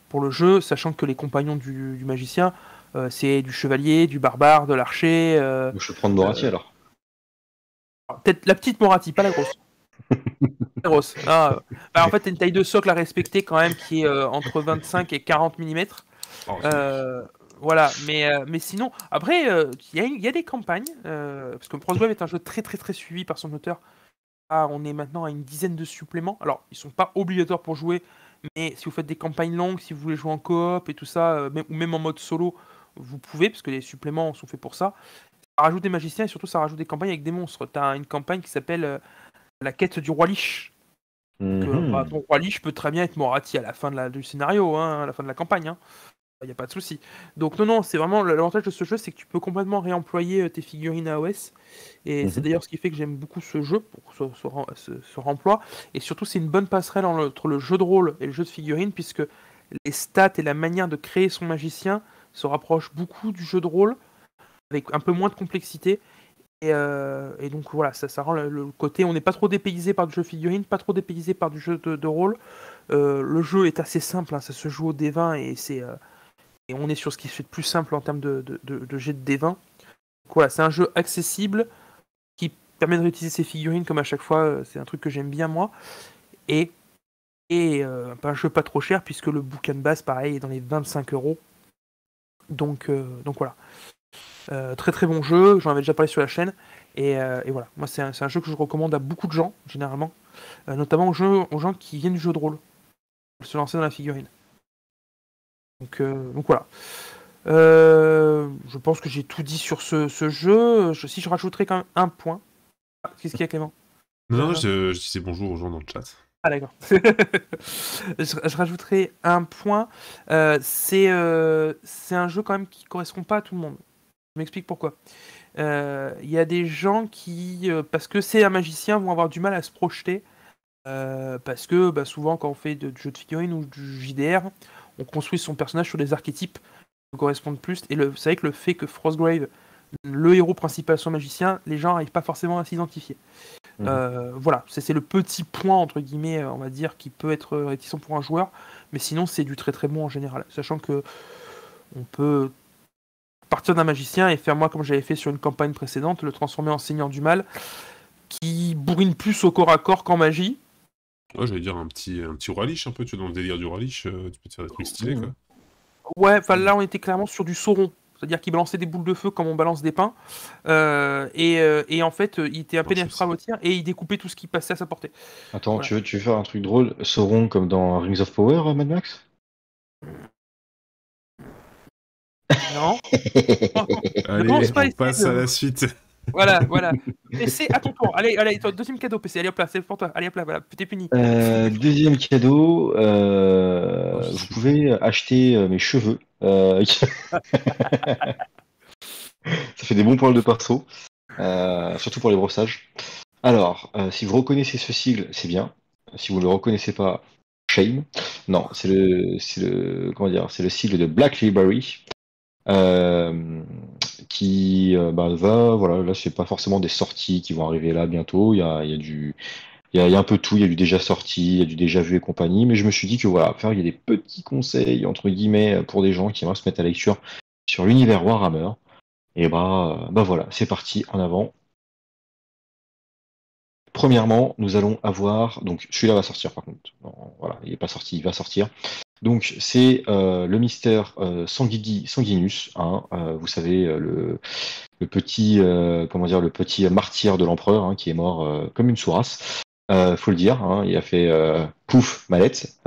pour le jeu, sachant que les compagnons du magicien, c'est du chevalier, du barbare, de l'archer. Je vais prendre Morati alors. Peut-être la petite Morati, pas la grosse. Grosse. Bah, en fait, t'as une taille de socle à respecter quand même qui est entre 25 et 40 mm. Oh, Voilà, mais sinon, après, il y a des campagnes, parce que Frostgrave est un jeu très suivi par son auteur. Ah, on est maintenant à une dizaine de suppléments. Alors, ils sont pas obligatoires pour jouer, mais si vous faites des campagnes longues, si vous voulez jouer en coop et tout ça, ou même en mode solo, vous pouvez, parce que les suppléments sont faits pour ça. Ça rajoute des magiciens et surtout ça rajoute des campagnes avec des monstres. T'as une campagne qui s'appelle La quête du roi Lich. Donc, ton roi Lich peut très bien être Morati à la fin du scénario, hein, à la fin de la campagne. Il n'y a pas de souci. Donc non, c'est vraiment l'avantage de ce jeu, c'est que tu peux complètement réemployer tes figurines AOS. Et c'est d'ailleurs ce qui fait que j'aime beaucoup ce jeu pour ce remploi. Et surtout, c'est une bonne passerelle entre le jeu de rôle et le jeu de figurines, puisque les stats et la manière de créer son magicien se rapprochent beaucoup du jeu de rôle, avec un peu moins de complexité. Et donc voilà, ça rend le côté, on n'est pas trop dépaysé par du jeu figurine, pas trop dépaysé par du jeu de rôle. Le jeu est assez simple, hein, ça se joue au D20 et on est sur ce qui se fait de plus simple en termes de jet de D20. Donc voilà, c'est un jeu accessible qui permet de réutiliser ses figurines comme à chaque fois, c'est un truc que j'aime bien moi. Et un jeu pas trop cher puisque le bouquin de base, pareil, est dans les 25€. Donc voilà. Très très bon jeu, j'en avais déjà parlé sur la chaîne. Et voilà, moi c'est un jeu que je recommande à beaucoup de gens, généralement. Notamment aux gens qui viennent du jeu de rôle. Pour se lancer dans la figurine. Donc voilà. Je pense que j'ai tout dit sur ce jeu. Si je rajouterais quand même un point. Qu'est-ce qu'il y a, Clément? Non, je disais bonjour aux gens dans le chat. Ah d'accord. je rajouterai un point. C'est un jeu quand même qui correspond pas à tout le monde. Je m'explique pourquoi. Il y a des gens qui, parce que c'est un magicien, vont avoir du mal à se projeter. Parce que souvent quand on fait du jeu de figurines ou du JDR, on construit son personnage sur des archétypes qui correspondent plus. Et c'est vrai que le fait que Frostgrave, le héros principal, soit magicien, les gens n'arrivent pas forcément à s'identifier. Voilà, c'est le petit point, entre guillemets, on va dire, qui peut être réticent pour un joueur, mais sinon c'est du très très bon en général. Sachant que on peut partir d'un magicien et faire, moi comme j'avais fait sur une campagne précédente, le transformer en seigneur du mal, qui bourrine plus au corps à corps qu'en magie. Ouais, j'allais dire un petit roi liche un peu, tu es dans le délire du roi liche, tu peux te faire des trucs stylés, quoi. Ouais, enfin là on était clairement sur du Sauron. C'est-à-dire qu'il balançait des boules de feu comme on balance des pains. Et en fait, il était impénétrable au tir et il découpait tout ce qui passait à sa portée. Attends, Voilà. tu veux faire un truc drôle? Sauron comme dans Rings of Power, Mad Max? Non. Allez, pense pas on essayer passe à la suite. Voilà. PC, à ton tour. Allez, toi, deuxième cadeau, PC. Allez hop là, c'est pour toi. Allez hop là, voilà, t'es puni. Deuxième cadeau, vous Super. pouvez acheter mes cheveux. Ça fait des bons poils de pinceau, surtout pour les brossages. Alors, si vous reconnaissez ce sigle, c'est bien. Si vous ne le reconnaissez pas, shame. Non, comment dire, c'est le sigle de Black Library. Qui voilà, là c'est pas forcément des sorties qui vont arriver là bientôt, il y a un peu tout, il y a du déjà sorti, il y a du déjà vu et compagnie, mais je me suis dit que voilà, il y a des petits conseils entre guillemets pour des gens qui aimeraient se mettre à la lecture sur l'univers Warhammer, et voilà, c'est parti, en avant. Premièrement, nous allons avoir, donc celui-là va sortir par contre, non, voilà, il n'est pas sorti, il va sortir. Donc c'est le mystère Sanguinus, hein, vous savez le petit le petit martyr de l'empereur, hein, qui est mort comme une sourasse. Faut le dire, hein, il a fait pouf mallette.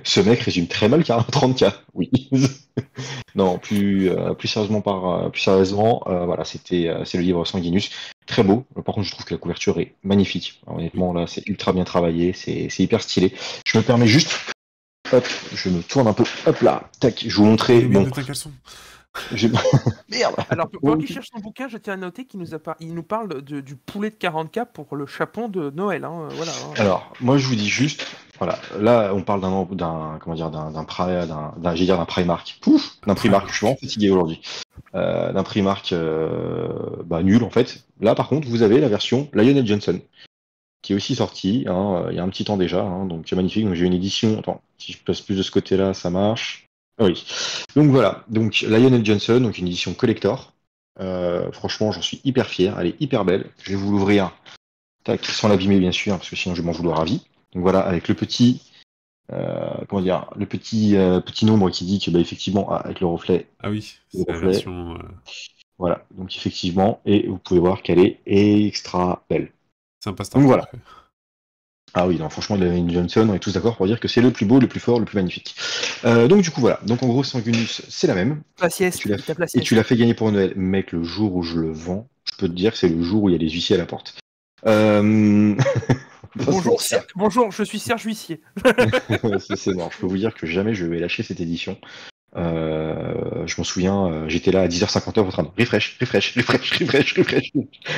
Ce mec résume très mal 30K, oui. Non, plus sérieusement voilà, c'est le livre Sanguinus, très beau. Par contre, je trouve que la couverture est magnifique. Alors, honnêtement, là, c'est ultra bien travaillé, c'est hyper stylé. Je me permets juste, hop, je me tourne un peu, hop là, tac, je vous montrer. Bon. De ta caleçon. Merde. Alors, pendant qu'il cherche son bouquin, je tiens à noter qu'il nous parle du poulet de 40K pour le chapon de Noël. Hein, voilà, hein. Alors, moi, je vous dis juste, voilà, là, on parle d'un Primark. Pouf, d'un Primark. Je suis vraiment fatigué aujourd'hui. D'un Primark nul en fait. Là, par contre, vous avez la version Lionel Johnson qui est aussi sortie, hein, il y a un petit temps déjà, hein, donc c'est magnifique. Donc j'ai une édition. Attends, si je place plus de ce côté-là, ça marche. Ah oui. Donc voilà, donc Lionel Johnson, donc une édition collector. Franchement, j'en suis hyper fier. Elle est hyper belle. Je vais vous l'ouvrir. Tac, sans l'abîmer bien sûr, parce que sinon je vais m'en vouloir à vie. Donc voilà, avec le petit, petit nombre qui dit que effectivement, avec le reflet. Ah oui, le c'est la reflet, version. Voilà, donc effectivement, et vous pouvez voir qu'elle est extra belle. Sympa Donc voilà. Starter. Ah oui, non, franchement, Lionel Johnson, on est tous d'accord pour dire que c'est le plus beau, le plus fort, le plus magnifique. Donc du coup, voilà. Donc en gros, Sanguinus, c'est la même. Et tu l'as fait gagner pour Noël. Mec, le jour où je le vends, je peux te dire que c'est le jour où il y a les huissiers à la porte. Bonjour, je suis Serge Huissier. C'est mort. Je peux vous dire que jamais je vais lâcher cette édition. Je m'en souviens, j'étais là à 10h50 en train de refresh. Il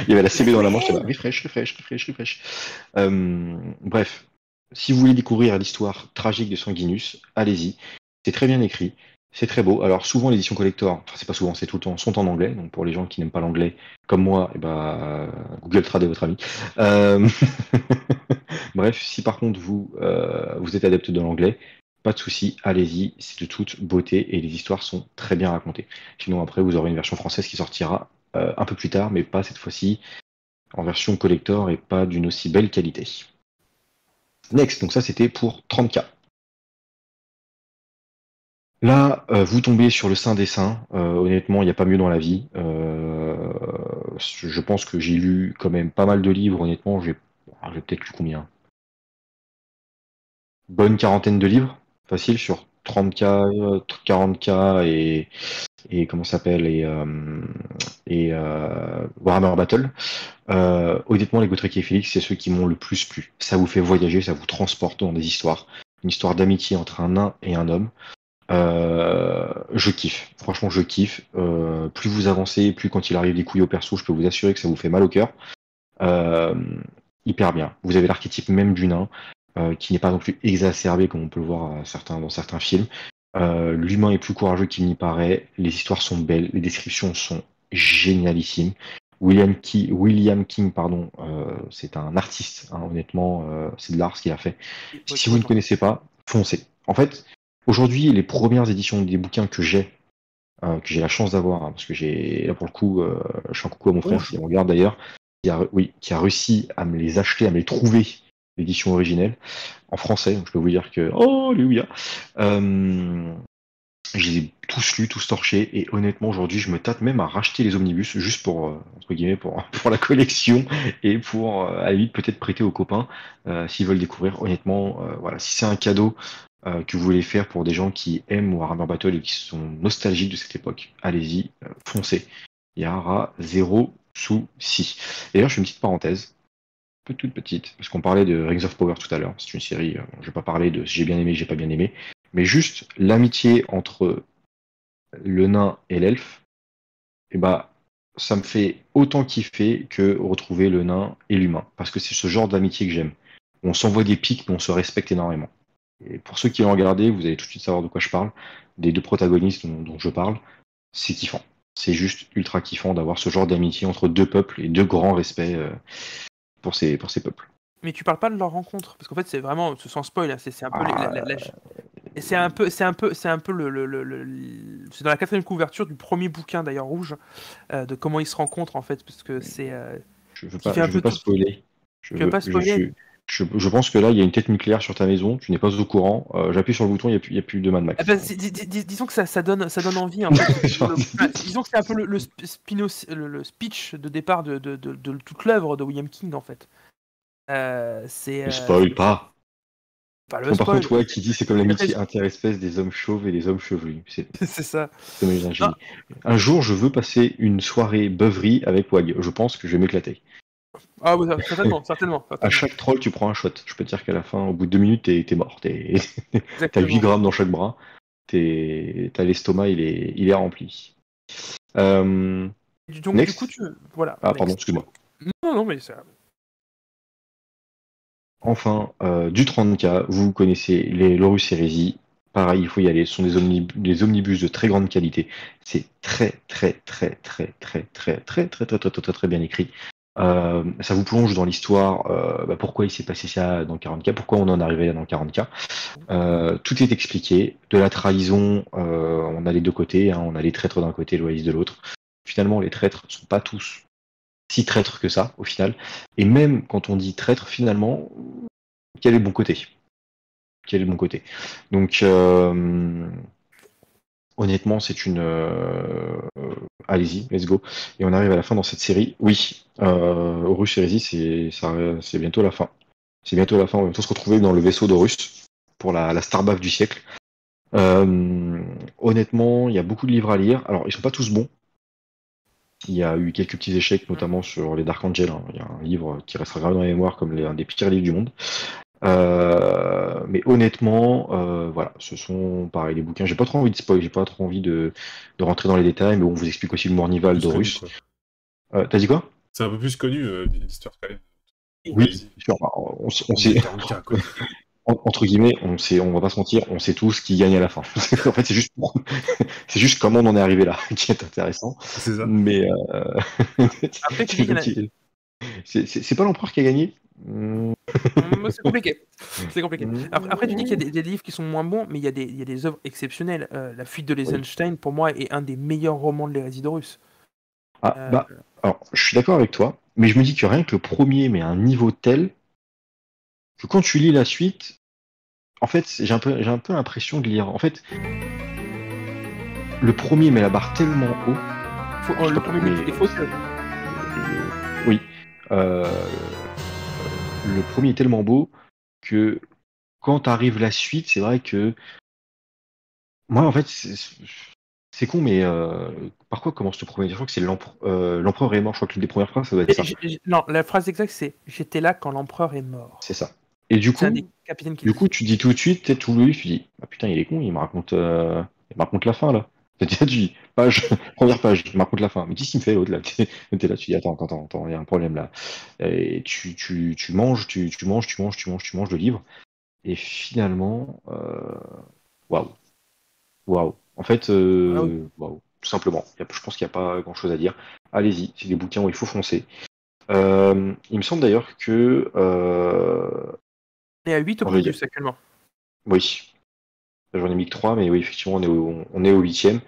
y avait la CB dans la manche, j'étais là, refresh. Bref, si vous voulez découvrir l'histoire tragique de Sanguinus, allez-y. C'est très bien écrit. C'est très beau. Alors souvent les éditions collector, enfin c'est pas souvent, c'est tout le temps, sont en anglais. Donc pour les gens qui n'aiment pas l'anglais, comme moi, Google Trad est votre ami. Euh, Bref, si par contre vous êtes adepte de l'anglais, pas de souci, allez-y, c'est de toute beauté et les histoires sont très bien racontées. Sinon après vous aurez une version française qui sortira un peu plus tard, mais pas cette fois-ci en version collector et pas d'une aussi belle qualité. Next, donc ça c'était pour 30K. Là, vous tombez sur le Saint des Saints. Honnêtement, il n'y a pas mieux dans la vie. Je pense que j'ai lu quand même pas mal de livres. Honnêtement, j'ai peut-être lu combien? Bonne quarantaine de livres, facile, sur 30K, 40K et comment ça s'appelle Warhammer Battle. Honnêtement, les Gotrek et Félix, c'est ceux qui m'ont le plus plu. Ça vous fait voyager, ça vous transporte dans des histoires. Une histoire d'amitié entre un nain et un homme. Je kiffe, franchement je kiffe. Plus vous avancez, plus quand il arrive des couilles au perso, je peux vous assurer que ça vous fait mal au cœur. Euh, Hyper bien. Vous avez l'archétype même du nain, qui n'est pas non plus exacerbé comme on peut le voir dans certains films. L'humain est plus courageux qu'il n'y paraît, les histoires sont belles, les descriptions sont génialissimes. William King, pardon, c'est un artiste, hein, honnêtement, c'est de l'art ce qu'il a fait. Si vous ne connaissez pas, foncez. En fait, aujourd'hui, les premières éditions des bouquins que j'ai la chance d'avoir, hein, parce que là pour le coup, je fais un coucou à mon frère qui regarde d'ailleurs, qui a réussi à me les acheter, à me les trouver, l'édition originelle, en français, donc je peux vous dire que, oh, alléluia, je les ai tous lus, tous torchés, et honnêtement aujourd'hui je me tâte même à racheter les omnibus, juste pour, entre guillemets, pour la collection, et pour, à la limite, peut-être prêter aux copains, s'ils veulent découvrir. Honnêtement, voilà, si c'est un cadeau que vous voulez faire pour des gens qui aiment Warhammer Battle et qui sont nostalgiques de cette époque, allez-y, foncez. Il y aura zéro souci. Et d'ailleurs, je fais une petite parenthèse, toute petite, parce qu'on parlait de Rings of Power tout à l'heure. C'est une série, je vais pas parler de si j'ai bien aimé, j'ai pas bien aimé, mais juste l'amitié entre le nain et l'elfe, et bah, ça me fait autant kiffer que retrouver le nain et l'humain, parce que c'est ce genre d'amitié que j'aime. On s'envoie des pics, mais on se respecte énormément. Et pour ceux qui l'ont regardé, vous allez tout de suite savoir de quoi je parle. Des deux protagonistes dont je parle, c'est kiffant. C'est juste ultra kiffant d'avoir ce genre d'amitié entre deux peuples et deux grands respects pour ces peuples. Mais tu parles pas de leur rencontre, parce qu'en fait c'est vraiment, sans spoil, hein, c'est un peu et c'est un peu c'est dans la quatrième couverture du premier bouquin d'ailleurs rouge, de comment ils se rencontrent en fait, parce que c'est Je veux pas spoiler. Tu veux pas spoiler. Je pense que là, il y a une tête nucléaire sur ta maison, tu n'es pas au courant. J'appuie sur le bouton, il n'y a plus de Mad Max. Ah bah, disons que ça donne envie. En fait. Disons que c'est un peu le speech de départ de toute l'œuvre de William King en fait. Ne spoil pas. Pas Par contre, toi qui dis c'est comme l'amitié interespèce des hommes chauves et des hommes chevelus. C'est ça. Un jour, je veux passer une soirée beuverie avec Wag. Je pense que je vais m'éclater. Ah oui, certainement. À chaque troll, tu prends un shot. Je peux te dire qu'à la fin, au bout de 2 minutes, t'es mort. T'as 8 grammes dans chaque bras. T'as l'estomac, il est rempli. Donc, du coup, voilà. Ah, pardon, excuse-moi. Non, mais ça. Enfin, du 30K, vous connaissez les Lorus Hérésie. Pareil, il faut y aller. Ce sont des omnibus de très grande qualité. C'est très bien écrit. Ça vous plonge dans l'histoire, pourquoi il s'est passé ça dans 40K, pourquoi on en est arrivé là dans 40K. Tout est expliqué. De la trahison, on a les deux côtés, hein, on a les traîtres d'un côté et loyalistes de l'autre. Finalement, les traîtres ne sont pas tous si traîtres que ça, au final. Et même quand on dit traître, finalement, quel est le bon côté? Quel est le bon côté? Donc, honnêtement, c'est une... allez-y, let's go. Et on arrive à la fin dans cette série. Oui, Horus Heresy, c'est bientôt la fin. C'est bientôt la fin. On va bientôt se retrouver dans le vaisseau d'Horus pour la Starbaf du siècle. Honnêtement, il y a beaucoup de livres à lire. Alors, ils sont pas tous bons. Il y a eu quelques petits échecs, notamment sur les Dark Angel. Hein. Il y a un livre qui restera gravé dans la mémoire comme un des pires livres du monde. Mais honnêtement, voilà, ce sont pareil des bouquins. J'ai pas trop envie de spoil, j'ai pas trop envie de rentrer dans les détails, mais on vous explique aussi le Mournival d'Horus. T'as dit quoi? C'est un peu plus connu l'histoire quand même. Oui, sûr. entre guillemets, on va pas se mentir, on sait tous qui gagne à la fin. En fait, c'est juste comment on en est arrivé là qui est intéressant. C'est ça. Mais Après, tu dis qu'il y en a. c'est pas l'empereur qui a gagné. C'est compliqué. C'est compliqué. Après, tu dis qu'il y a des livres qui sont moins bons, mais il y a des œuvres exceptionnelles. La fuite de l'Eisenstein, pour moi, est un des meilleurs romans de l'hérésie d'Horus. Ah, alors, je suis d'accord avec toi, mais je me dis que rien que le premier met un niveau tel que quand tu lis la suite, en fait, j'ai un peu l'impression de lire. En fait, le premier met la barre tellement haut. Le premier livre, il faut que. Oui. Le premier est tellement beau que quand arrive la suite, c'est vrai que moi, en fait, c'est con, mais par quoi commence le premier? Je crois que c'est l'empereur est mort. Je crois que l'une des premières phrases, ça doit être ça. Non, la phrase exacte, c'est « J'étais là quand l'empereur est mort ». C'est ça. Et du coup, tu dis tout de suite, peut-être tout le livre, tu dis ah putain, il est con, il me raconte la fin là. Tu dis première page, il me raconte la fin. Mais qu'est-ce qu'il me fait l'autre là? T'es là, tu dis attends, il y a un problème là. Et tu manges le livre. Et finalement, waouh. En fait, waouh. Tout simplement. Je pense qu'il n'y a pas grand chose à dire. Allez-y, c'est des bouquins où il faut foncer. Il me semble d'ailleurs que. On est à 8 Omnibus actuellement. Oui. J'en ai mis que 3, mais oui, effectivement, on est au 8e.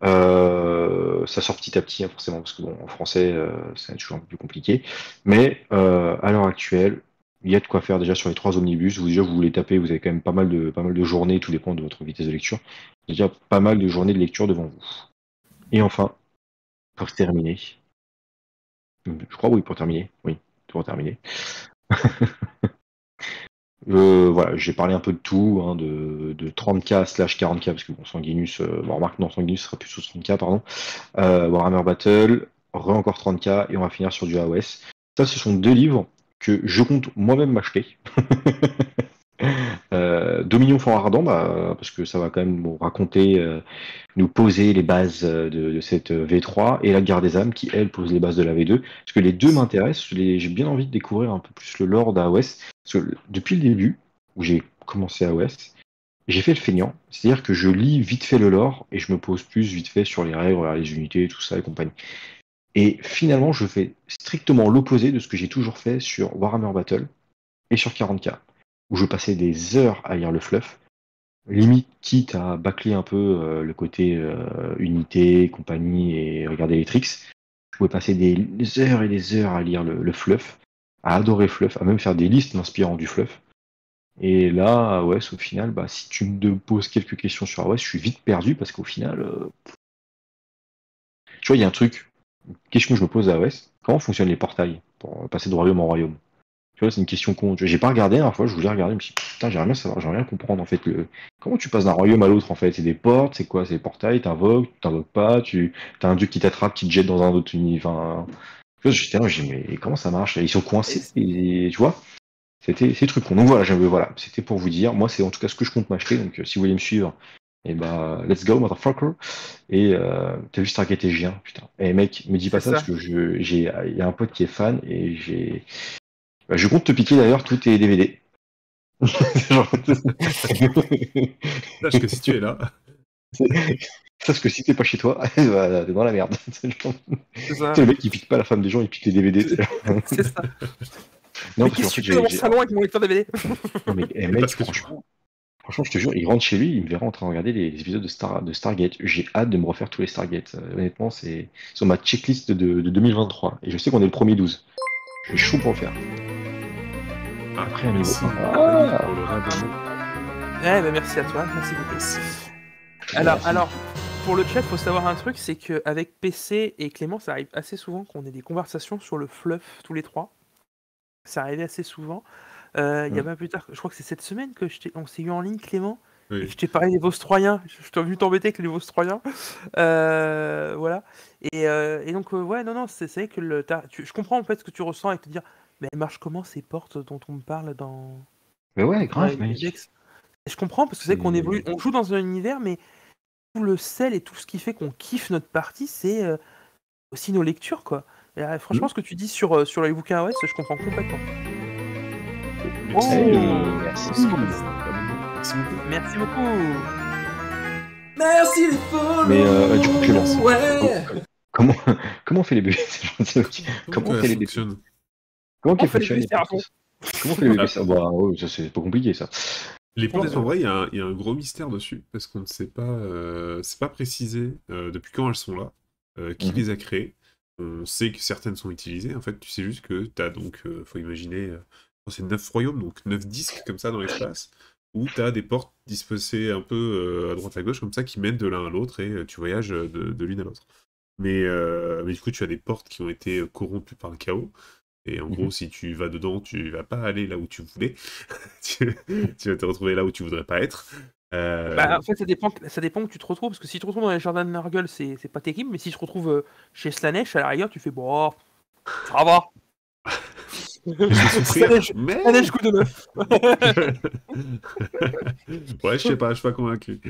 Ça sort petit à petit, hein, forcément, parce que bon, en français, c'est toujours un peu plus compliqué. Mais à l'heure actuelle, il y a de quoi faire déjà sur les 3 omnibus. Vous voulez taper, vous avez quand même pas mal de journées, tout dépend de votre vitesse de lecture. Déjà pas mal de journées de lecture devant vous. Et enfin, pour terminer, je crois oui, pour terminer, voilà, j'ai parlé un peu de tout, hein, de 30K/40K, parce que bon, Sanguinus, remarque, non, Sanguinus sera plus sous 30K, pardon. Warhammer Battle, encore 30K, et on va finir sur du AOS. Ça, ce sont 2 livres que je compte moi-même m'acheter. Dominion Fort Ardent, parce que ça va quand même nous raconter, nous poser les bases de cette V3, et la Guerre des âmes, qui, elle, pose les bases de la V2. Parce que les deux m'intéressent, j'ai bien envie de découvrir un peu plus le lore d'AOS. Parce que depuis le début, où j'ai commencé AOS, j'ai fait le feignant, c'est-à-dire que je lis vite fait le lore, et je me pose plus vite fait sur les règles, les unités, tout ça et compagnie. Et finalement, je fais strictement l'opposé de ce que j'ai toujours fait sur Warhammer Battle et sur 40K, où je passais des heures à lire le fluff, limite quitte à bâcler un peu le côté unité, compagnie et regarder les tricks. Je pouvais passer des heures et des heures à lire le fluff, à adorer fluff, à même faire des listes m'inspirant du fluff. Et là, AOS, au final, si tu me poses quelques questions sur AOS, je suis vite perdu parce qu'au final, tu vois, il y a un truc, question que je me pose à AOS, comment fonctionnent les portails pour passer de royaume en royaume? Tu vois, c'est une question con. J'ai pas regardé la dernière fois, je voulais regarder, je me suis dit, putain, j'aimerais bien savoir, j'aimerais bien comprendre en fait comment tu passes d'un royaume à l'autre en fait. C'est des portes, c'est quoi? C'est des portails, t'invoques pas, t'as un dieu qui t'attrape, qui te jette dans un autre univers. Enfin, tu vois, j'étais là, j'ai dit, mais comment ça marche? Ils sont coincés, et, tu vois? C'était ces trucs cons. Donc voilà, c'était pour vous dire, moi c'est en tout cas ce que je compte m'acheter, donc si vous voulez me suivre, et let's go, motherfucker. Et t'as vu Stargate SG1, putain. Et mec, me dis pas ça, parce que il y a un pote qui est fan, et je compte te piquer d'ailleurs tous tes DVD. Sache que si tu es là. Sache que si t'es pas chez toi, t'es dans la merde. C'est le mec qui pique pas la femme des gens, il pique les DVD. C'est ça. Non, mais qu'est-ce que tu fais dans mon salon avec mon lecteur DVD? Mais mec, franchement, je te jure, il rentre chez lui, il me verra en train de regarder les épisodes de Stargate. J'ai hâte de me refaire tous les Stargate. Honnêtement, c'est sur ma checklist de 2023. Et je sais qu'on est le 1er 12. Je suis chaud pour le faire. Après, merci pour le rabonnement. Merci à toi, merci beaucoup. Alors, pour le chat, il faut savoir un truc, c'est qu'avec PC et Clément, ça arrive assez souvent qu'on ait des conversations sur le fluff tous les trois. Ça arrivait assez souvent. Il y a pas plus tard, je crois que c'est cette semaine que on s'est eu en ligne, Clément, et que je t'ai parlé des Vostroyens. Je t'ai vu t'embêter avec les Vostroyens. Voilà. Et donc, non, c'est vrai que je comprends en fait ce que tu ressens et te dire, mais elles marchent comment ces portes dont on me parle dans. Mais ouais, grave, mec. Je comprends parce que c'est qu'on évolue, on joue dans un univers, mais tout le sel et tout ce qui fait qu'on kiffe notre partie, c'est aussi nos lectures, quoi. Et, franchement, ce que tu dis sur les bouquins AOS, je comprends complètement. Merci. Merci. Merci beaucoup. Merci beaucoup. Merci les follow. Mais du coup, Clémence, Ouais. comment on fait les bébés? Comment on fait les bébés? fonctionne? Comment On fait les fonctionne bébés Séraphin. Comment on fait les bébés? Bah, ouais, ça c'est pas compliqué ça. Les portes, désolé. en vrai, il y a un gros mystère dessus, parce qu'on ne sait pas, c'est pas précisé depuis quand elles sont là, qui Mhm. les a créées. On sait que certaines sont utilisées, en fait, tu sais juste que t'as donc, faut imaginer, c'est 9 royaumes, donc 9 disques comme ça dans l'espace, où t'as des portes disposées un peu à droite à gauche, comme ça, qui mènent de l'un à l'autre, et tu voyages de l'une à l'autre. Mais du coup, tu as des portes qui ont été corrompues par le chaos, et en gros, si tu vas dedans, tu vas pas aller là où tu voulais. tu vas te retrouver là où tu voudrais pas être. Bah, en fait, ça dépend où tu te retrouves, parce que si tu te retrouves dans les jardins de Nurgle, c'est pas terrible, mais si tu te retrouves chez Slanesh, à la rigueur, tu fais bon, ça va. Je vais souffrir, mais... Slanesh coup de neuf. Ouais, je sais pas, je suis pas convaincu.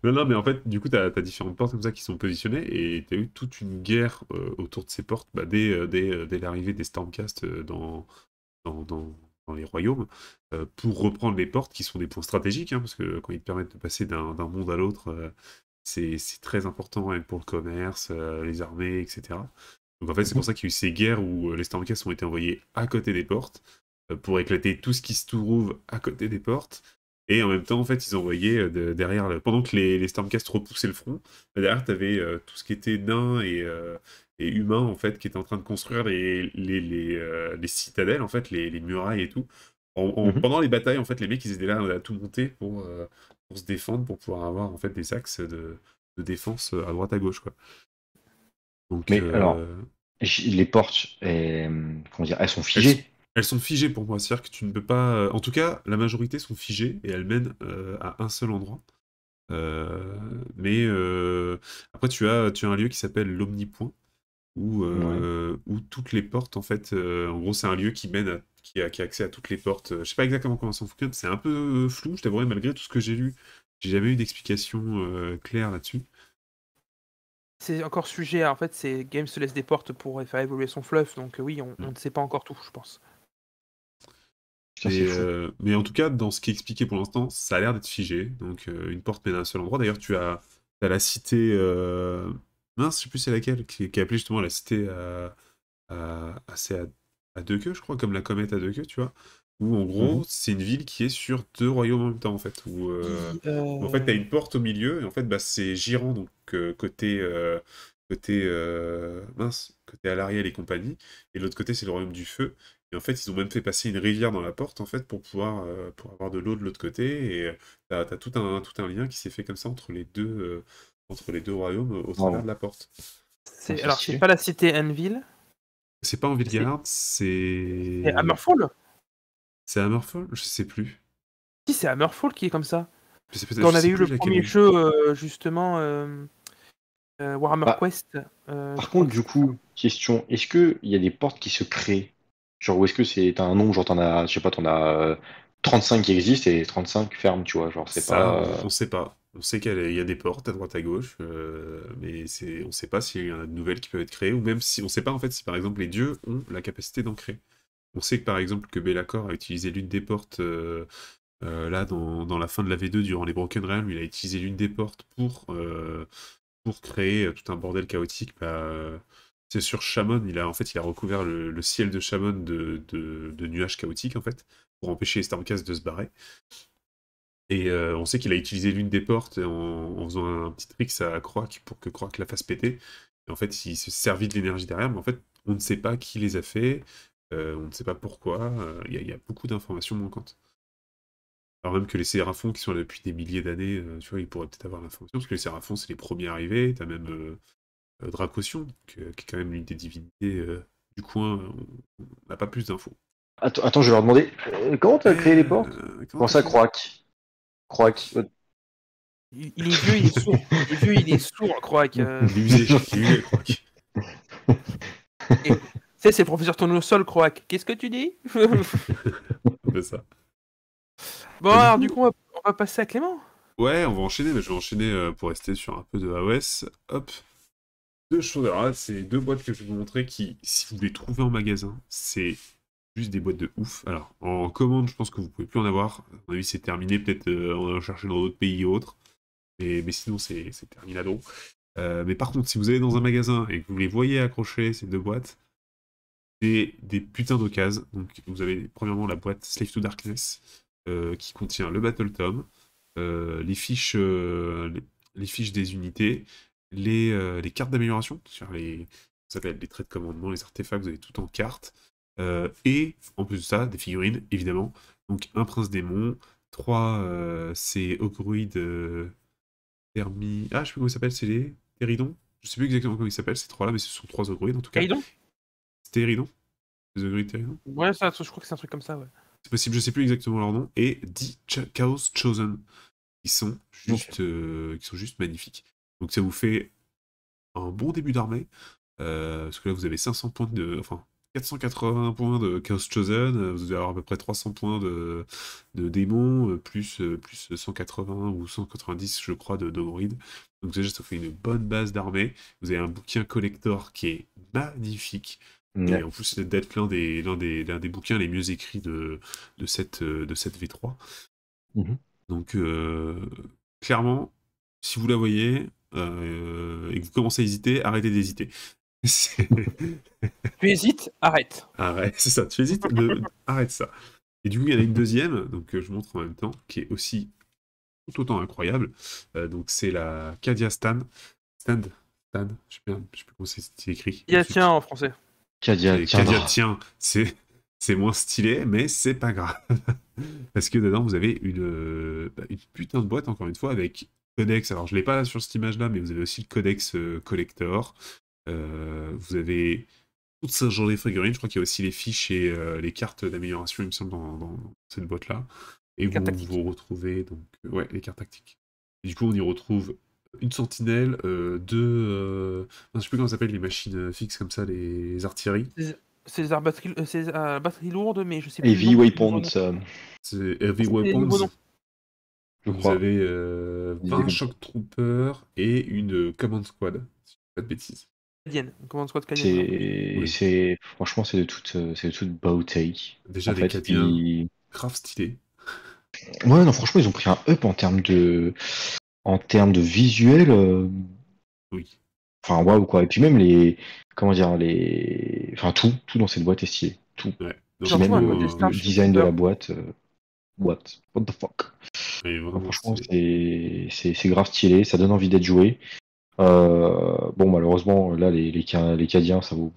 Non, mais en fait, du coup, t'as différentes portes comme ça qui sont positionnées, et t'as eu toute une guerre autour de ces portes dès l'arrivée des Stormcast dans, dans- dans les royaumes, pour reprendre les portes qui sont des points stratégiques, hein, parce que quand ils te permettent de passer d'un monde à l'autre, c'est très important rien que pour le commerce, les armées, etc. Donc en fait, c'est pour ça qu'il y a eu ces guerres où les Stormcast ont été envoyés à côté des portes, pour éclater tout ce qui se trouve à côté des portes. Et en même temps, en fait, ils envoyaient derrière, pendant que les Stormcast repoussaient le front, derrière, tu avais tout ce qui était nains et humains, en fait, qui étaient en train de construire les citadelles, en fait, les murailles et tout. Mhm. Pendant les batailles, en fait, les mecs, ils étaient là à tout monter pour se défendre, pour pouvoir avoir, en fait, des axes de défense à droite à gauche, quoi. Donc, Mais alors, les portes, comment dire, elles sont elles sont, figées. elles sont figées pour moi, c'est-à-dire que tu ne peux pas... En tout cas, la majorité sont figées et elles mènent à un seul endroit. Mais après, tu as un lieu qui s'appelle l'Omnipoint, Ouais. où toutes les portes, en fait, en gros, c'est un lieu qui mène qui a accès à toutes les portes. Je sais pas exactement comment ça fonctionne, c'est un peu flou, je t'avouerai, malgré tout ce que j'ai lu, j'ai jamais eu d'explication claire là-dessus. C'est encore sujet, en fait, c'est Games se laisse des portes pour faire évoluer son fluff, donc oui, on ne sait pas encore tout, je pense. Putain, c'est fou. Mais en tout cas, dans ce qui est expliqué pour l'instant, ça a l'air d'être figé. Donc, une porte mène à un seul endroit. D'ailleurs, t'as la cité. Mince, je sais plus c'est laquelle, qui est appelée justement la cité à deux queues, je crois, comme la comète à deux queues, tu vois. Où en gros, Mhm. c'est une ville qui est sur deux royaumes en même temps, en fait. Où, en fait, t'as une porte au milieu, et en fait, bah, c'est Giran, donc côté Alarielle et compagnie. Et de l'autre côté, c'est le royaume du feu. Et en fait, ils ont même fait passer une rivière dans la porte, en fait, pour avoir de l'eau de l'autre côté. Et t'as tout un lien qui s'est fait comme ça entre les deux royaumes au travers Bravo. de la porte. C'est Alors, c'est stylé. pas la cité Anvil, C'est pas en c'est Vilgard, c'est Hammerfall. c'est Hammerfall, je sais plus. Si, c'est Hammerfall qui est comme ça. Je sais, Quand on je avait sais eu plus le laquelle premier est. jeu, justement, Warhammer Bah, Quest, je par crois contre, que du c'était ça. coup, question, est-ce qu'il y a des portes qui se créent? Genre, ou est-ce que c'est un nombre, genre t'en as, je sais pas, t'en as 35 qui existent et 35 fermes, tu vois, genre c'est Ça, pas... on sait pas. On sait qu'il y a des portes à droite à gauche, mais on sait pas s'il y en a de nouvelles qui peuvent être créées, ou même si on sait pas en fait si par exemple les dieux ont la capacité d'en créer. On sait que par exemple que Be'lakor a utilisé l'une des portes là dans la fin de la V2 durant les Broken Realms, il a utilisé l'une des portes pour créer tout un bordel chaotique. C'est sur Shaman, il a recouvert le ciel de Shaman de nuages chaotiques en fait, pour empêcher les Stormcast de se barrer. Et on sait qu'il a utilisé l'une des portes en faisant un petit trick à Croak pour que Croak la fasse péter. Et en fait, il se servit de l'énergie derrière, mais en fait, on ne sait pas qui les a fait, on ne sait pas pourquoi. Il y a beaucoup d'informations manquantes. Alors même que les Séraphons qui sont là depuis des milliers d'années, tu vois, ils pourraient peut-être avoir l'information, parce que les Séraphons, c'est les premiers arrivés. T'as même Dracossion, qui est quand même l'une des divinités du coin. On n'a pas plus d'infos. Attends, je vais leur demander, comment t'as créé les portes? Comment Comment t'as ça, fait? Croac? Croac. Il est vieux, il est sourd. Il est vieux, il est sourd, Croac. Il est usé, Croak. Tu sais, c'est le professeur Tournesol, Croac. Qu'est-ce que tu dis? Un peu ça. Bon, Du alors, coup, du coup, on va passer à Clément. ouais, on va enchaîner, mais je vais enchaîner pour rester sur un peu de AOS. Hop, deux choses. Alors là, c'est deux boîtes que je vais vous montrer qui, si vous les trouvez en magasin, c'est juste des boîtes de ouf. Alors, en commande, je pense que vous pouvez plus en avoir. À mon avis, c'est terminé. Peut-être on va chercher dans d'autres pays ou autres. Mais sinon, c'est terminado. Mais par contre, si vous allez dans un magasin et que vous les voyez accrochés, ces deux boîtes, c'est des putains d'occasions. Donc, vous avez premièrement la boîte Slave to Darkness, qui contient le Battle Tome, les fiches des unités, les cartes d'amélioration, sur ça s'appelle les traits de commandement, les artefacts, vous avez tout en cartes. Et en plus de ça, des figurines, évidemment. Donc un prince démon, 3 c'est Ogruid Thermi. Ah, je sais plus comment il s'appelle, c'est les Théridon. Je sais plus exactement comment il s'appelle, ces 3-là, mais ce sont 3 Ogruid en tout cas. Théridon ? C'est Théridon ? Les Ogruid Théridon ? Ouais, ça, je crois que c'est un truc comme ça, ouais. C'est possible, je sais plus exactement leur nom. Et 10 Chaos Chosen, qui sont juste magnifiques. Donc ça vous fait un bon début d'armée. Parce que là, vous avez 500 points enfin, 480 points de Chaos Chosen, vous allez avoir à peu près 300 points de démons, plus 180 ou 190, je crois, de Ogrid. Donc déjà, ça fait une bonne base d'armée. Vous avez un bouquin collector qui est magnifique. Et en plus, c'est d'être l'un des bouquins les mieux écrits de cette V3. Donc, clairement, si vous la voyez et que vous commencez à hésiter, arrêtez d'hésiter. Tu hésites, arrête. Arrête, c'est ça, tu hésites, arrête ça. Et du coup, il y en a une deuxième, donc je montre en même temps, qui est aussi tout autant incroyable. Donc c'est la Cadia Stand, je sais plus comment c'est écrit. Il y a tiens en français. Cadia tiens, c'est moins stylé, mais c'est pas grave. Parce que dedans, vous avez une putain de boîte, encore une fois, avec codex. Alors, je l'ai pas sur cette image-là, mais vous avez aussi le codex collector. Vous avez tout ce genre de figurines. Je crois qu'il y a aussi les fiches et les cartes d'amélioration, il me semble, dans cette boîte-là. Et vous retrouvez donc les cartes tactiques. Et du coup, on y retrouve une sentinelle, deux... je sais plus comment ça s'appelle, les machines fixes comme ça, les artilleries. C'est des batteries lourdes, mais je sais plus. Heavy Weapons. C'est Heavy Weapons. Je vous crois. avez 20 Shock Troopers et une Command Squad, si je dis pas de bêtises. Command Squad Canadienne. Franchement, c'est de toute beauté. Déjà, les Canadiens, grave stylés. Ouais, non, franchement, ils ont pris un up en termes de visuel. Oui. Enfin, waouh, quoi. Et puis même enfin, tout dans cette boîte est stylé. Tout. Ouais. Donc, même le design de la boîte. What the fuck. Franchement, c'est grave stylé. Ça donne envie d'être joué. Bon, malheureusement, là, les Cadiens, ça vaut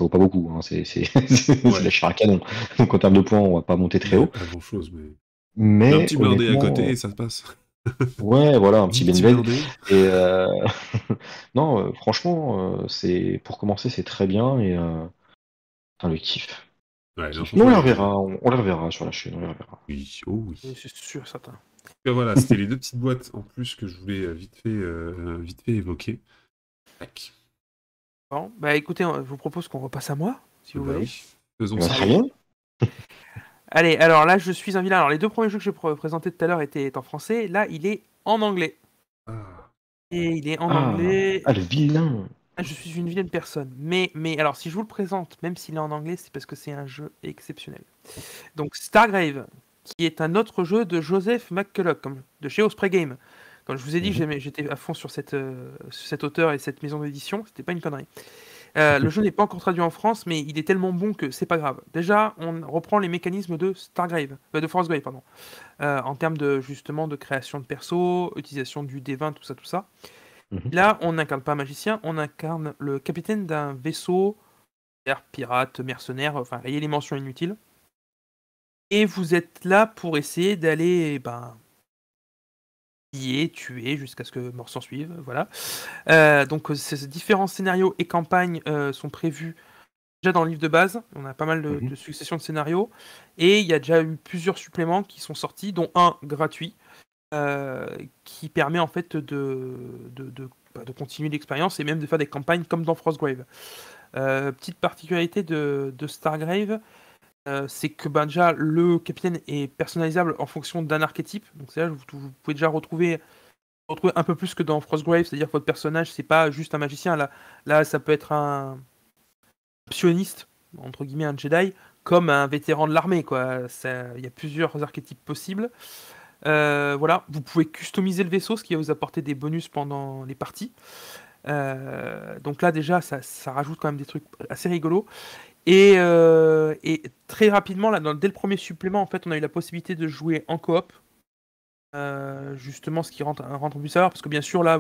pas beaucoup. Hein. C'est la chair à canon. Donc, en termes de points, on va pas monter très haut. Pas grand chose, mais un petit blindé à côté et ça se passe. Ouais, voilà, un petit blindé. Et non, franchement, pour commencer, c'est très bien. Et le kiff. Ouais, on les reverra sur la chaîne. On les reverra. Oui, oh oui. C'est sûr, certain. Voilà, c'était les deux petites boîtes en plus que je voulais vite fait évoquer. Tac. Bon, bah écoutez, je vous propose qu'on repasse à moi, si vous voulez. Oui. Faisons ça. Très bien. Allez, alors là, je suis un vilain. Alors, les deux premiers jeux que je présentais tout à l'heure étaient en français. Là, il est en anglais. Et il est en anglais. Ah, le vilain. Je suis une vilaine personne. Mais alors, si je vous le présente, même s'il est en anglais, c'est parce que c'est un jeu exceptionnel. Donc, Stargrave, qui est un autre jeu de Joseph McCulloch, de chez Osprey Game. Comme je vous ai dit, j'étais à fond sur cet auteur et cette maison d'édition. C'était pas une connerie. Le jeu n'est pas encore traduit en France, mais il est tellement bon que c'est pas grave. Déjà, on reprend les mécanismes de de Frostgrave, pardon, en termes justement de création de perso, utilisation du D20, tout ça. Là, on n'incarne pas un magicien, on incarne le capitaine d'un vaisseau, pirate, mercenaire, enfin, ayez les mentions inutiles. Et vous êtes là pour essayer d'aller, tuer jusqu'à ce que mort s'en suive, voilà. Donc ces différents scénarios et campagnes sont prévus déjà dans le livre de base. On a pas mal de successions de scénarios et il y a déjà eu plusieurs suppléments qui sont sortis, dont un gratuit qui permet en fait de continuer l'expérience et même de faire des campagnes comme dans Frostgrave. Petite particularité de Stargrave, c'est que déjà le capitaine est personnalisable en fonction d'un archétype. Donc c'est là vous pouvez déjà retrouver un peu plus que dans Frostgrave, c'est-à-dire que votre personnage c'est pas juste un magicien. Là ça peut être un psioniste, entre guillemets un Jedi, comme un vétéran de l'armée, quoi. Il y a plusieurs archétypes possibles. Voilà, vous pouvez customiser le vaisseau, ce qui va vous apporter des bonus pendant les parties. Donc là déjà, ça rajoute quand même des trucs assez rigolos. Et très rapidement, là, dès le premier supplément, en fait, on a eu la possibilité de jouer en coop. Justement, ce qui rentre en plus à l'heure, parce que bien sûr, là,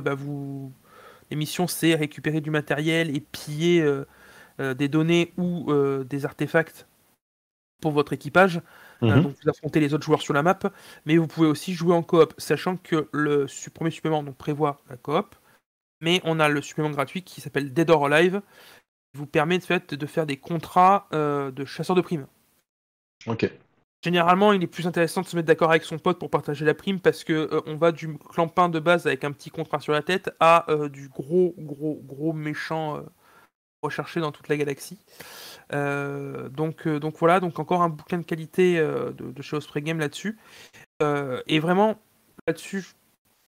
l'émission, c'est récupérer du matériel et piller des données ou des artefacts pour votre équipage. Donc vous affrontez les autres joueurs sur la map, mais vous pouvez aussi jouer en coop, sachant que le premier supplément donc, prévoit la coop, mais on a le supplément gratuit qui s'appelle Dead or Alive, qui vous permet de faire des contrats de chasseurs de primes. Ok. Généralement, il est plus intéressant de se mettre d'accord avec son pote pour partager la prime, parce que on va du clampin de base avec un petit contrat sur la tête à du gros méchant recherché dans toute la galaxie. Donc voilà, donc encore un bouquin de qualité de chez Osprey Game là-dessus. Et vraiment, là-dessus,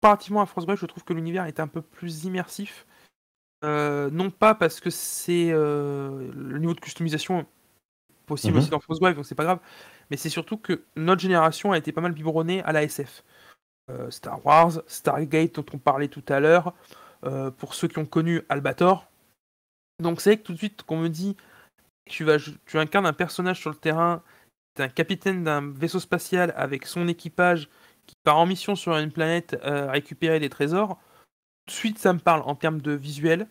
comparativement à Frostgrave, je trouve que l'univers est un peu plus immersif. Non pas parce que c'est le niveau de customisation possible aussi dans Frostgrave, donc c'est pas grave, mais c'est surtout que notre génération a été pas mal biberonnée à la SF. Star Wars, Stargate dont on parlait tout à l'heure, pour ceux qui ont connu Albator. Donc c'est vrai que tout de suite qu'on me dit tu incarnes un personnage sur le terrain, t'es un capitaine d'un vaisseau spatial avec son équipage qui part en mission sur une planète récupérer des trésors, tout de suite ça me parle en termes de visuel,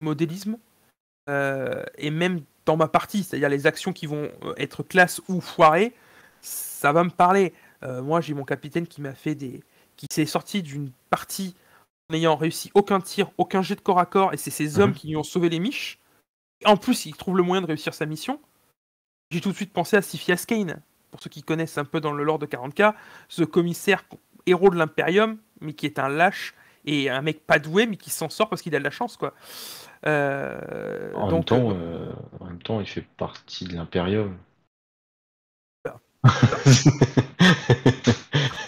modélisme, et même dans ma partie, c'est-à-dire les actions qui vont être classe ou foirées, ça va me parler. Moi j'ai mon capitaine qui s'est sorti d'une partie en n'ayant réussi aucun tir, aucun jet de corps à corps, et c'est ces hommes qui lui ont sauvé les miches. En plus, il trouve le moyen de réussir sa mission. J'ai tout de suite pensé à Siphias Kane, pour ceux qui connaissent un peu dans le lore de 40K, ce commissaire héros de l'Imperium, mais qui est un lâche, et un mec pas doué, mais qui s'en sort parce qu'il a de la chance, quoi. En même temps, il fait partie de l'Imperium.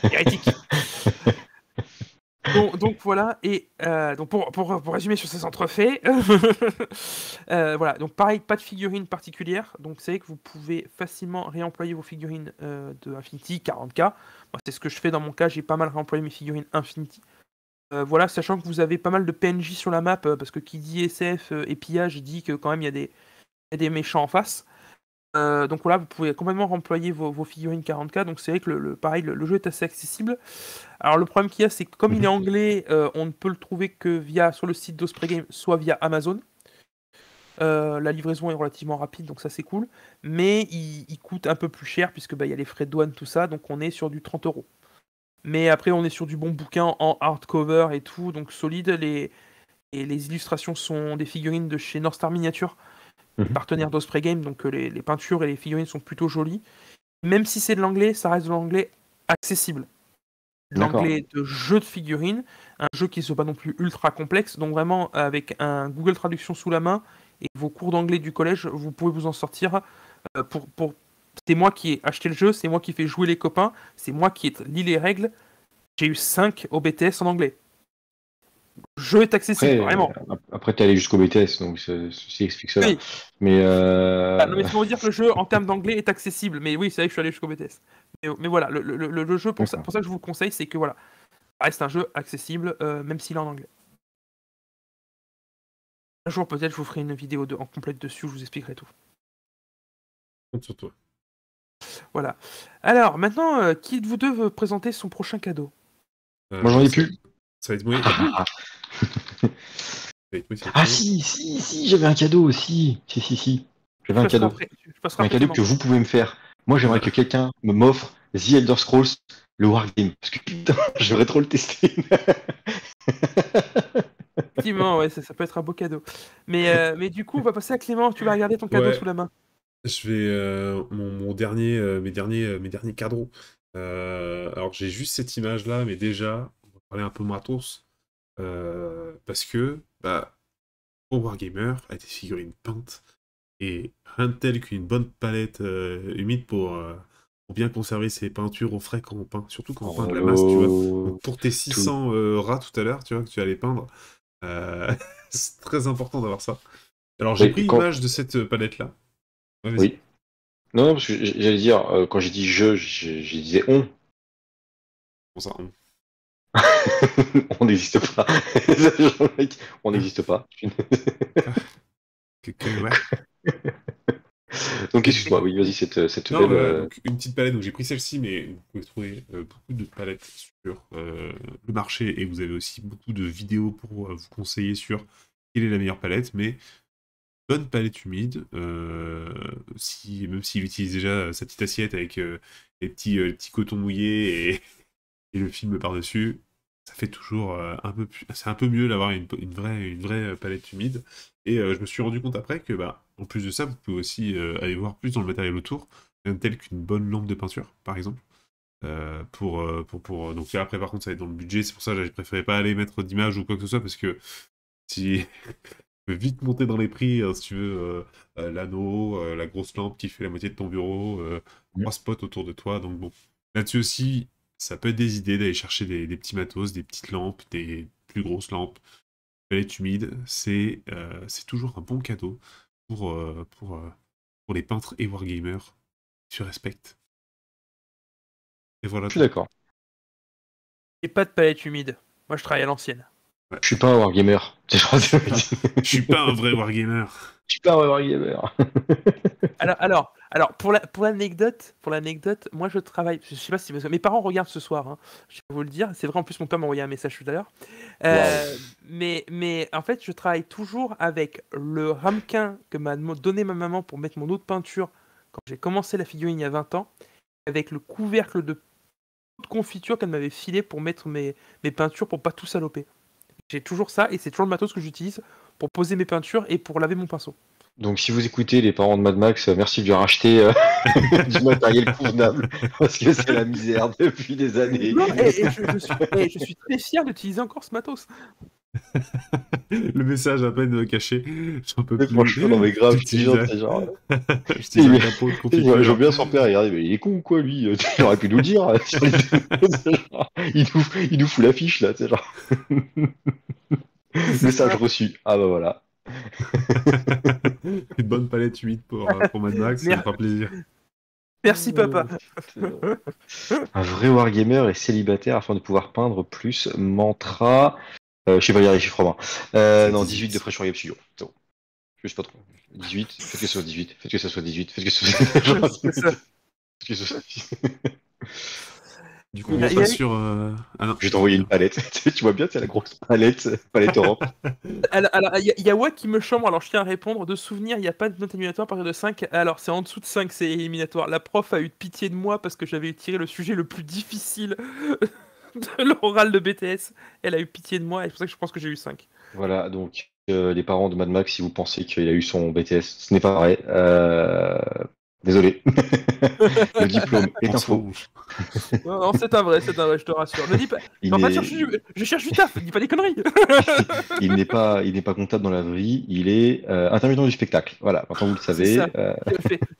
Hérétique. Donc voilà, et donc pour résumer sur ces entrefaits, voilà, donc pareil, pas de figurines particulières, donc c'est vrai que vous pouvez facilement réemployer vos figurines de Infinity 40K. Moi, c'est ce que je fais dans mon cas, j'ai pas mal réemployé mes figurines Infinity. Voilà, sachant que vous avez pas mal de PNJ sur la map, parce que qui dit SF et pillage dit que quand même il y a des méchants en face. Donc voilà, vous pouvez complètement remployer vos figurines 40K, donc c'est vrai que pareil, le jeu est assez accessible. Alors le problème qu'il y a, c'est que comme il est anglais, on ne peut le trouver que sur le site d'Osprey Game, soit via Amazon. La livraison est relativement rapide, donc ça c'est cool. Mais il coûte un peu plus cher, puisque y a les frais de douane, tout ça, donc on est sur du 30€. Mais après, on est sur du bon bouquin en hardcover et tout, donc solide. Les illustrations sont des figurines de chez North Star Miniature, partenaire d'Osprey Game, donc les peintures et les figurines sont plutôt jolies. Même si c'est de l'anglais, ça reste de l'anglais accessible. L'anglais de jeu de figurines, un jeu qui ne soit pas non plus ultra complexe, donc vraiment avec un Google Traduction sous la main et vos cours d'anglais du collège, vous pouvez vous en sortir. C'est moi qui ai acheté le jeu, c'est moi qui fais jouer les copains, c'est moi qui lis les règles. J'ai eu 5 au BTS en anglais. Le jeu est accessible, vraiment. Après, t'es allé jusqu'au BTS, donc ceci explique cela. Oui. Mais non, mais c'est pour vous dire que le jeu, en termes d'anglais, est accessible. Mais oui, c'est vrai que je suis allé jusqu'au BTS. Mais voilà, le jeu, pour ça que je vous le conseille, c'est que voilà, ça reste un jeu accessible, même s'il est en anglais. Un jour, peut-être, je vous ferai une vidéo en complète dessus où je vous expliquerai tout. Compte sur toi. Voilà. Alors, maintenant, qui de vous deux veut présenter son prochain cadeau? Moi, j'en ai plus. Ça va être moi. Si, j'avais un cadeau aussi. Si. J'avais un cadeau. Un cadeau que vous pouvez me faire. Moi, j'aimerais que quelqu'un m'offre The Elder Scrolls, le Wargame. Parce que putain, j'aimerais trop le tester. Effectivement, ouais, ça peut être un beau cadeau. Mais du coup, on va passer à Clément. Tu vas regarder ton cadeau sous la main. Je vais mes derniers cadres. Alors j'ai juste cette image là, mais déjà on va parler un peu matos parce que pour Wargamer a des figurines peintes et rien de tel qu'une bonne palette humide pour bien conserver ses peintures au frais quand on peint, surtout quand on peint de la masse, tu vois. Donc, pour tes 600 rats tout à l'heure, tu vois, que tu allais peindre, c'est très important d'avoir ça. Alors j'ai pris l'image de cette palette là. Oui. Non, parce que j'allais dire, quand j'ai dit je disais on. Bon, ça, On n'existe pas. On n'existe pas. ouais. Donc, excuse-moi, oui, vas-y, cette Non, belle. voilà, donc une petite palette. Donc j'ai pris celle-ci, mais vous pouvez trouver beaucoup de palettes sur le marché et vous avez aussi beaucoup de vidéos pour vous conseiller sur quelle est la meilleure palette. Mais bonne palette humide, même s'il utilise déjà sa petite assiette avec les petits cotons mouillés et le film par-dessus, ça fait toujours c'est un peu mieux d'avoir une vraie palette humide. Et je me suis rendu compte après que, en plus de ça, vous pouvez aussi aller voir plus dans le matériel autour, tel qu'une bonne lampe de peinture, par exemple. Donc là, après, par contre, ça va être dans le budget, c'est pour ça que j'ai préféré pas aller mettre d'image ou quoi que ce soit, parce que si peut vite monter dans les prix, si tu veux, l'anneau, la grosse lampe qui fait la moitié de ton bureau, 3 spots autour de toi, donc bon. Là-dessus aussi, ça peut être des idées d'aller chercher des petits matos, des petites lampes, des plus grosses lampes. Palette humide, c'est toujours un bon cadeau pour les peintres et wargamers qui se respectent. Et voilà. Je suis d'accord. Et pas de palette humide. Moi, je travaille à l'ancienne. Ouais. Je suis pas un wargamer. Je suis pas un vrai wargamer. Je suis pas un wargamer. Alors, pour l'anecdote, moi je travaille. Je sais pas si mes parents regardent ce soir. Hein, je vais vous le dire. C'est vrai. En plus, mon père m'a envoyé un message tout à l'heure. Mais en fait, je travaille toujours avec le ramequin que m'a donné ma maman pour mettre mon eau de peinture quand j'ai commencé la figurine il y a 20 ans, avec le couvercle de confiture qu'elle m'avait filé pour mettre mes peintures pour pas tout saloper. J'ai toujours ça et c'est toujours le matos que j'utilise pour poser mes peintures et pour laver mon pinceau. Donc, si vous écoutez les parents de Mad Max, merci de lui racheter du matériel convenable, parce que c'est la misère depuis des années. Non, je suis très fier d'utiliser encore ce matos. Le message à peine caché, j'en peux plus. Franchement, non mais grave, je genre... Je vois bien son père, regardez, mais il est con ou quoi lui? Il aurait pu nous le dire. Il nous fout l'affiche là, c'est genre. Message reçu. Ah bah voilà. Une bonne palette humide pour Mad Max, ça me fera plaisir. Merci papa. Un vrai wargamer est célibataire afin de pouvoir peindre plus. Mantra. Je sais pas lire les chiffres romains. Non, 18 de fraîcheur Game Studio. Bon. Je sais pas trop. 18, faites que ce soit 18, faites que ce soit 18, faites que ce soit... Du coup, on passe sur... Je vais t'envoyer une palette. Tu vois bien, c'est la grosse palette Europe. Alors, il y a Wack qui me chambre, alors je tiens à répondre. De souvenir, il n'y a pas de note éliminatoire à partir de 5. Alors, c'est en dessous de 5, c'est éliminatoire. La prof a eu pitié de moi parce que j'avais tiré le sujet le plus difficile de l'oral de BTS. Elle a eu pitié de moi et c'est pour ça que je pense que j'ai eu 5. Voilà, donc les parents de Mad Max, si vous pensez qu'il a eu son BTS, ce n'est pas vrai. Désolé. Le diplôme est un faux. Non, c'est un vrai, je te rassure. Ne dis pas. Je cherche du taf, dis pas des conneries. Il n'est pas comptable dans la vie, il est intermittent du spectacle. Voilà, maintenant vous le savez.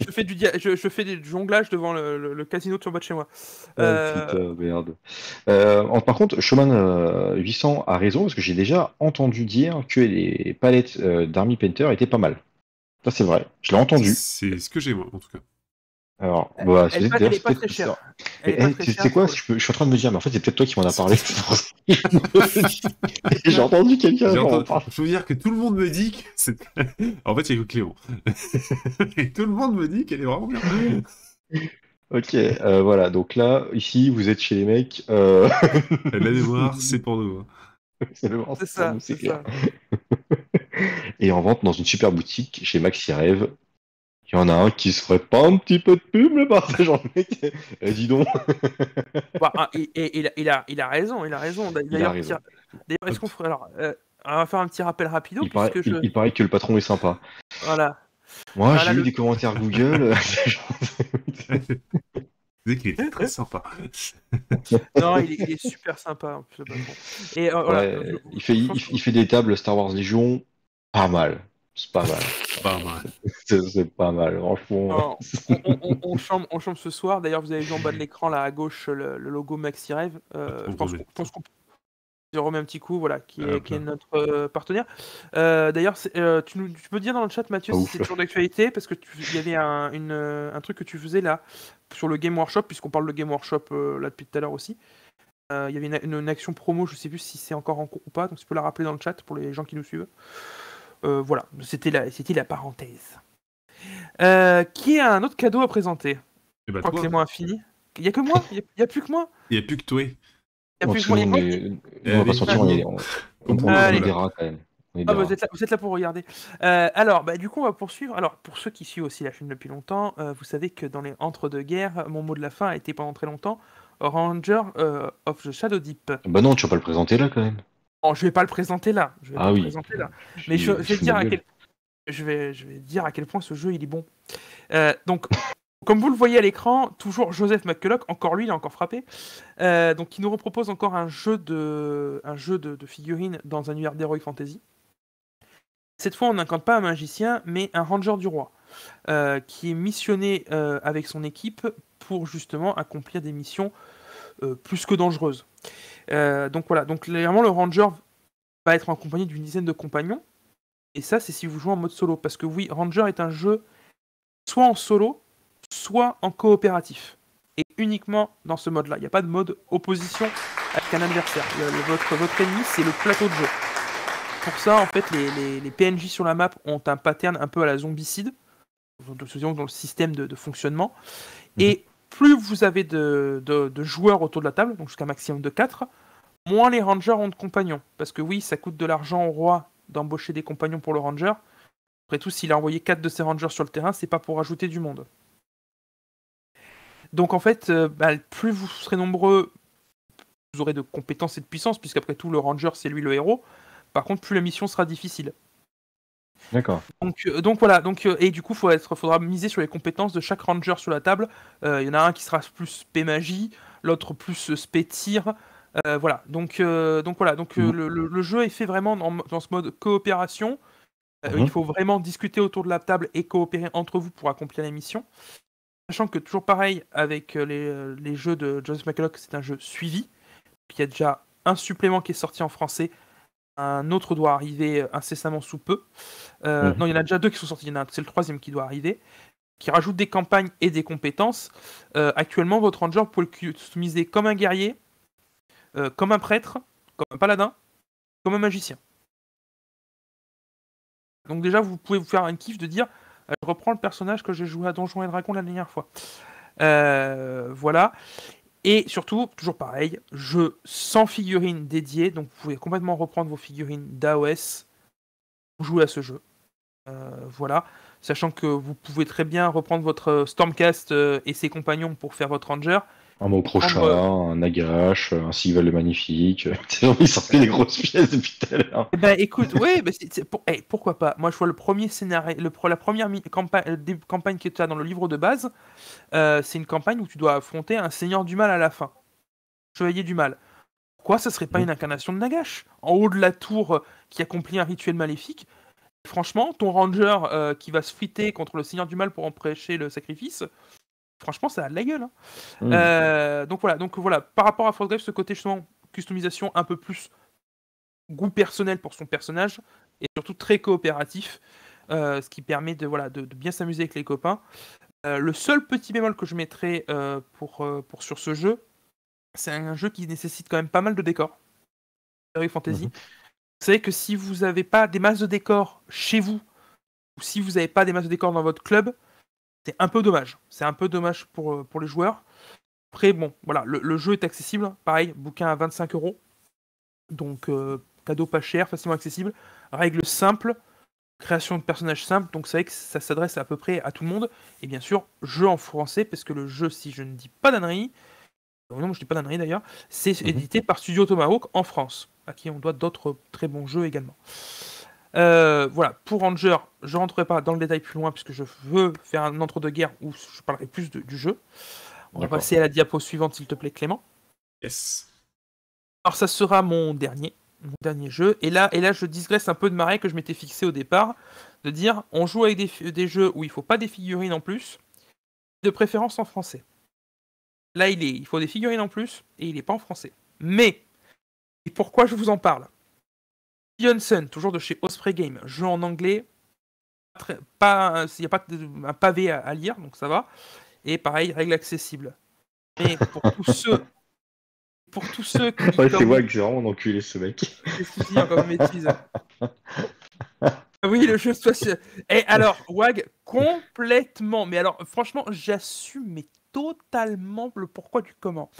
Je fais des jonglages devant le casino de bas de chez moi. Putain, merde. Par contre, Showman 800 a raison, parce que j'ai déjà entendu dire que les palettes d'Army Painter étaient pas mal. Ça, c'est vrai. Je l'ai entendu. C'est ce que j'ai, moi, en tout cas. Alors, bah, elle est pas très chère. Tu sais quoi, je suis en train de me dire, mais en fait, c'est peut-être toi qui m'en as parlé. J'ai entendu quelqu'un. Je veux dire que tout le monde me dit que c'est. En fait, il y a que Clément. Et tout le monde me dit qu'elle est vraiment bien. Ok, voilà. Donc là, ici, vous êtes chez les mecs. La mémoire, c'est pour nous. C'est ça, c'est clair. Et en vente dans une super boutique chez Maxi Rêve. Il y en a un qui se ferait pas un petit peu de pub, le partage en mec. Dis donc. Il a raison. D'ailleurs, est-ce qu'on ferait alors on va faire un petit rappel rapido. Il paraît que le patron est sympa. Voilà. Moi, j'ai eu des commentaires Google. C'est qu'il était très sympa. Non, il est super sympa. Le patron. Et voilà. Il fait des tables Star Wars Légion, pas mal. C'est pas mal. C'est pas mal, franchement. On chambre ce soir. D'ailleurs, vous avez vu en bas de l'écran, là à gauche, le logo Maxi Rêve. Je pense qu'on je remets un petit coup, voilà, qui Hop est là. notre partenaire. D'ailleurs, tu peux dire dans le chat, Mathieu, Ah, si ouf. c'est toujours d'actualité, parce que il y avait un truc que tu faisais là sur le Game Workshop, puisqu'on parle de Game Workshop là depuis tout à l'heure aussi. Il y avait une action promo, je sais plus si c'est encore en cours ou pas, donc tu peux la rappeler dans le chat pour les gens qui nous suivent. Voilà, c'était la parenthèse. Qui a un autre cadeau à présenter? Et Je bah crois que toi, Clément a fini. Il y a que moi? Il y a plus que moi? il n'y a plus que toi. Il y a Bon, plus que tout moi. le Et monde moi est... Nous, on va pas se mentir, Allez, on Allez. est des rats quand même. On est Ah, des bah, rats. vous êtes là pour regarder. Alors, du coup, on va poursuivre. Alors, pour ceux qui suivent aussi la chaîne depuis longtemps, vous savez que dans les entre-deux-guerres, mon mot de la fin a été pendant très longtemps Ranger of the Shadow Deep. Bah non, tu vas pas le présenter là quand même. Bon, je vais pas le présenter là. Ah oui. Mais je vais dire gueule. je vais dire à quel point ce jeu il est bon. Donc, comme vous le voyez à l'écran, toujours Joseph McCulloch, encore lui, il a encore frappé. Donc, qui nous repropose encore un jeu de figurines dans un univers d'Heroic Fantasy. Cette fois, on n'incarne pas un magicien, mais un ranger du roi, qui est missionné avec son équipe pour justement accomplir des missions plus que dangereuses. Donc voilà, donc clairement le ranger va être accompagné d'une dizaine de compagnons, et ça c'est si vous jouez en mode solo, parce que oui, Ranger est un jeu soit en solo, soit en coopératif, et uniquement dans ce mode-là. Il n'y a pas de mode opposition avec un adversaire. Votre ennemi, c'est le plateau de jeu. Pour ça, en fait, les PNJ sur la map ont un pattern un peu à la zombicide, dans le système de fonctionnement. Et plus vous avez de joueurs autour de la table, donc jusqu'à un maximum de 4, moins les rangers ont de compagnons. Parce que oui, ça coûte de l'argent au roi d'embaucher des compagnons pour le ranger. Après tout, s'il a envoyé 4 de ses rangers sur le terrain, c'est pas pour ajouter du monde. Donc en fait, plus vous serez nombreux, vous aurez de compétences et de puissance, puisqu'après tout, le ranger, c'est lui le héros. Par contre, plus la mission sera difficile. D'accord. Donc voilà, et du coup, faudra miser sur les compétences de chaque ranger sur la table. Il y en a un qui sera plus spé magie, l'autre plus spé tir. Voilà, donc le jeu est fait vraiment dans ce mode coopération. Il faut vraiment discuter autour de la table et coopérer entre vous pour accomplir les missions. Sachant que toujours pareil avec les jeux de Joseph McCulloch, c'est un jeu suivi. Il y a déjà un supplément qui est sorti en français. Un autre doit arriver incessamment sous peu. Non, il y en a déjà 2 qui sont sortis. C'est le 3e qui doit arriver. Qui rajoute des campagnes et des compétences. Actuellement, votre ranger, vous pouvez le customiser comme un guerrier, comme un prêtre, comme un paladin, comme un magicien. Donc déjà, vous pouvez vous faire un kiff de dire je reprends le personnage que j'ai joué à Donjons et Dragons la dernière fois. Voilà. Et surtout, toujours pareil, jeu sans figurines dédiées, donc vous pouvez complètement reprendre vos figurines d'AOS pour jouer à ce jeu. Voilà, sachant que vous pouvez très bien reprendre votre Stormcast et ses compagnons pour faire votre ranger. Un mot crochat, un Nagash, un Civil magnifique. Ils sortaient des grosses pièces depuis tout à l'heure. Écoute, oui, pourquoi pas. Moi, je vois le premier scénario, la première campagne qui est là dans le livre de base, c'est une campagne où tu dois affronter un seigneur du mal à la fin. Chevalier du mal. Pourquoi ça serait pas une incarnation de Nagash en haut de la tour qui accomplit un rituel maléfique? Franchement, ton ranger qui va se friter contre le seigneur du mal pour empêcher le sacrifice, franchement, ça a de la gueule. Donc voilà, par rapport à Frostgrave, ce côté justement customisation un peu plus goût personnel pour son personnage et surtout très coopératif, ce qui permet de bien s'amuser avec les copains. Le seul petit bémol que je mettrais pour sur ce jeu, c'est un jeu qui nécessite quand même pas mal de décors. Heroic Fantasy. Vous savez que si vous n'avez pas des masses de décors chez vous, ou si vous n'avez pas des masses de décors dans votre club, c'est un peu dommage. C'est un peu dommage pour les joueurs. Après, bon, voilà, le jeu est accessible. Pareil, bouquin à 25 €. Donc, cadeau pas cher, facilement accessible. Règles simples, création de personnages simples. Donc, c'est vrai que ça s'adresse à peu près à tout le monde. Et bien sûr, jeu en français, parce que le jeu, si je ne dis pas d'ânerie, non, je dis pas d'ânerie d'ailleurs, c'est édité par Studio Tomahawk en France, à qui on doit d'autres très bons jeux également. Voilà, pour Ranger, je rentrerai pas dans le détail plus loin puisque je veux faire un entre-deux-guerres où je parlerai plus du jeu. On va passer à la diapo suivante, s'il te plaît, Clément. Yes. Alors, ça sera mon dernier jeu. Et là, je digresse un peu de ma règle que je m'étais fixé au départ, de dire on joue avec des jeux où il faut pas des figurines en plus, de préférence en français. Là, il faut des figurines en plus et il n'est pas en français. Mais Et pourquoi je vous en parle? Johnson, toujours de chez Osprey Game, jeu en anglais, il n'y a pas un pavé à lire, donc ça va. Et pareil, règles accessibles. Mais pour tous ceux qui, Ouais, c'est comme moi, Wag, c'est vraiment un enculé ce mec. qu'est-ce qu'il dit encore une bêtise? Oui, le jeu social. Et alors, Wag, complètement. Mais alors, franchement, j'assume mais totalement le pourquoi du comment.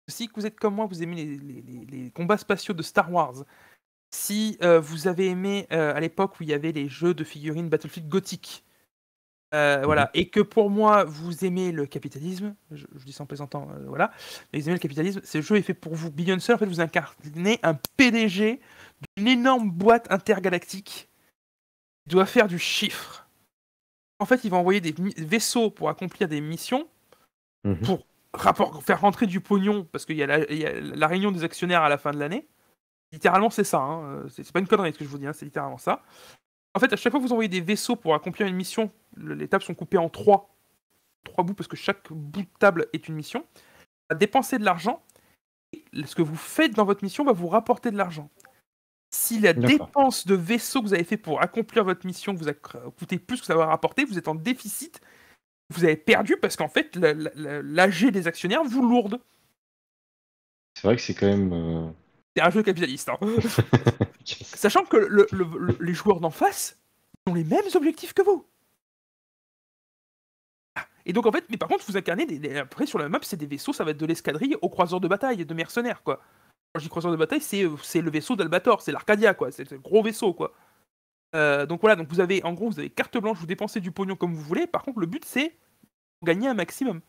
Si vous êtes comme moi, vous aimez les combats spatiaux de Star Wars. Si vous avez aimé à l'époque où il y avait les jeux de figurines Battlefield gothique. Voilà, et que pour moi, vous aimez le capitalisme, je dis ça en plaisantant, voilà, mais vous aimez le capitalisme, ce jeu est fait pour vous. Beyoncé, en fait, vous incarnez un PDG d'une énorme boîte intergalactique qui doit faire du chiffre. En fait, il va envoyer des vaisseaux pour accomplir des missions, pour faire rentrer du pognon, parce qu'il y a la réunion des actionnaires à la fin de l'année. Littéralement, c'est ça, hein. C'est pas une connerie ce que je vous dis, hein, c'est littéralement ça. En fait, à chaque fois que vous envoyez des vaisseaux pour accomplir une mission, les tables sont coupées en trois bouts parce que chaque bout de table est une mission. À dépenser de l'argent, et ce que vous faites dans votre mission va vous rapporter de l'argent. Si la dépense de vaisseaux que vous avez fait pour accomplir votre mission vous a coûté plus que ça va rapporter, vous êtes en déficit, vous avez perdu parce qu'en fait, l'AG des actionnaires vous lourde. C'est vrai que c'est quand même. C'est un jeu capitaliste. Hein. Sachant que les joueurs d'en face ont les mêmes objectifs que vous. Et donc en fait, mais par contre, vous incarnez après sur la map, c'est des vaisseaux, ça va être de l'escadrille aux croiseurs de bataille, de mercenaires, quoi. Quand je dis croiseur de bataille, c'est le vaisseau d'Albator, c'est l'Arcadia, quoi. C'est le gros vaisseau, quoi. Donc voilà, donc vous avez carte blanche, vous dépensez du pognon comme vous voulez. Par contre, le but c'est gagner un maximum.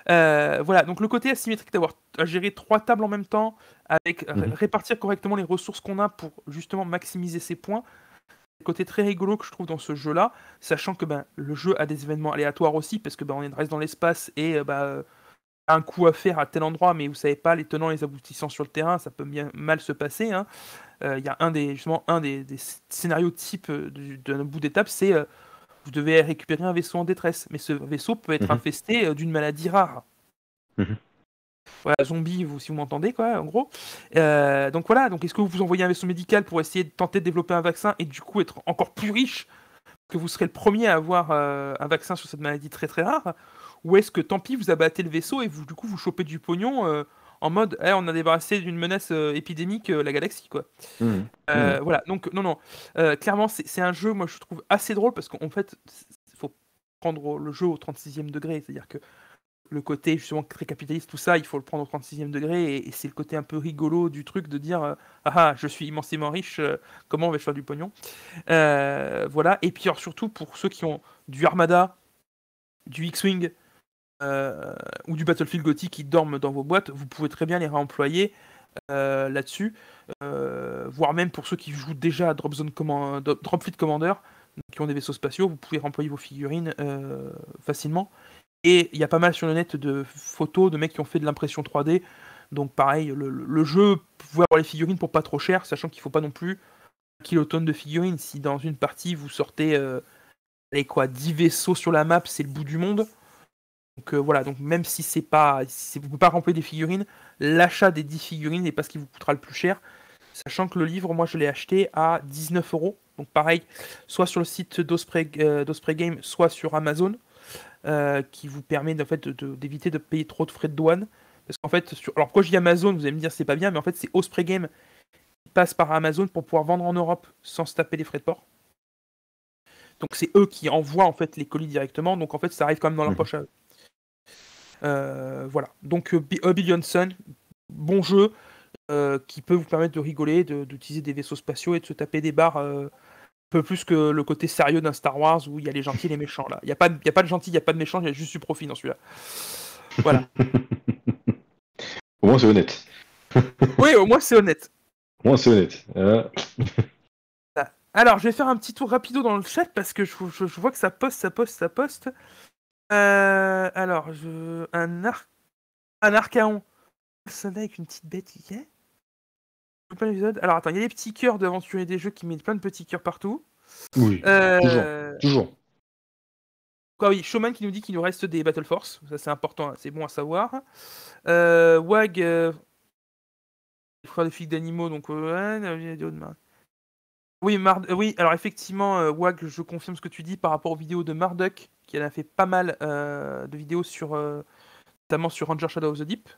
Voilà, donc le côté asymétrique d'avoir à gérer 3 tables en même temps, avec répartir correctement les ressources qu'on a pour justement maximiser ses points. Le côté très rigolo que je trouve dans ce jeu-là, sachant que le jeu a des événements aléatoires aussi, parce que on reste dans l'espace et un coup à faire à tel endroit, mais vous savez pas les tenants et les aboutissants sur le terrain, ça peut bien mal se passer. Hein. Il y a un des scénarios type d'un bout d'étape, c'est vous devez récupérer un vaisseau en détresse, mais ce vaisseau peut être infesté d'une maladie rare. Voilà, zombie, si vous m'entendez, quoi, en gros. Donc voilà, donc est-ce que vous envoyez un vaisseau médical pour essayer de tenter de développer un vaccin et du coup être encore plus riche, que vous serez le premier à avoir un vaccin sur cette maladie très très rare, ou est-ce que tant pis, vous abattez le vaisseau et vous du coup vous chopez du pognon en mode on a débarrassé d'une menace épidémique la galaxie, quoi. Voilà, donc non, clairement c'est un jeu, moi je trouve assez drôle parce qu'en fait, il faut prendre le jeu au 36e degré, c'est-à-dire que le côté justement très capitaliste, tout ça, il faut le prendre au 36e degré, et c'est le côté un peu rigolo du truc de dire je suis immensément riche, comment on va faire du pognon, voilà. Et puis alors, surtout pour ceux qui ont du Armada, du X-Wing ou du Battlefield Gothic qui dorment dans vos boîtes, vous pouvez très bien les réemployer là-dessus, voire même pour ceux qui jouent déjà à Dropfleet Commander, qui ont des vaisseaux spatiaux, vous pouvez remployer vos figurines facilement. Et il y a pas mal sur le net de photos de mecs qui ont fait de l'impression 3D. Donc pareil, le jeu, vous pouvez avoir les figurines pour pas trop cher, sachant qu'il faut pas non plus 1 kilotonne de figurines. Si dans une partie vous sortez 10 vaisseaux sur la map, c'est le bout du monde. Donc voilà, donc même si vous ne pouvez pas remplir des figurines, l'achat des 10 figurines n'est pas ce qui vous coûtera le plus cher. Sachant que le livre, moi je l'ai acheté à 19€. Donc pareil, soit sur le site d'Osprey Game, soit sur Amazon. Qui vous permet en fait, d'éviter de payer trop de frais de douane. Parce qu'en fait, alors pourquoi je dis Amazon, vous allez me dire c'est pas bien, mais en fait c'est Osprey Game qui passe par Amazon pour pouvoir vendre en Europe sans se taper les frais de port. Donc c'est eux qui envoient en fait les colis directement, donc en fait ça arrive quand même dans leur poche à eux. Voilà, donc Billion Sun, bon jeu qui peut vous permettre de rigoler, d'utiliser des vaisseaux spatiaux et de se taper des barres peu plus que le côté sérieux d'un Star Wars où il y a les gentils et les méchants. Là, il n'y a pas de gentils, il n'y a pas de méchants, il y a juste du profit dans celui-là. Voilà. Au moins c'est honnête. Oui, au moins c'est honnête. Au moins c'est honnête. Alors, je vais faire un petit tour rapido dans le chat parce que je vois que ça poste. Alors, un Archaon. Personne avec une petite bête, il est. Alors attends, il y a des petits cœurs d'aventuriers des jeux qui mettent plein de petits cœurs partout. Oui, toujours. Quoi, oui, Showman qui nous dit qu'il nous reste des Battle Force, ça c'est important, c'est bon à savoir. Wag, Les frères des flics d'animaux, donc ouais, la vidéo de Oui, oui, alors effectivement, Wag, je confirme ce que tu dis par rapport aux vidéos de Marduk, qui en a fait pas mal de vidéos sur, notamment sur Ranger Shadow of the Deep,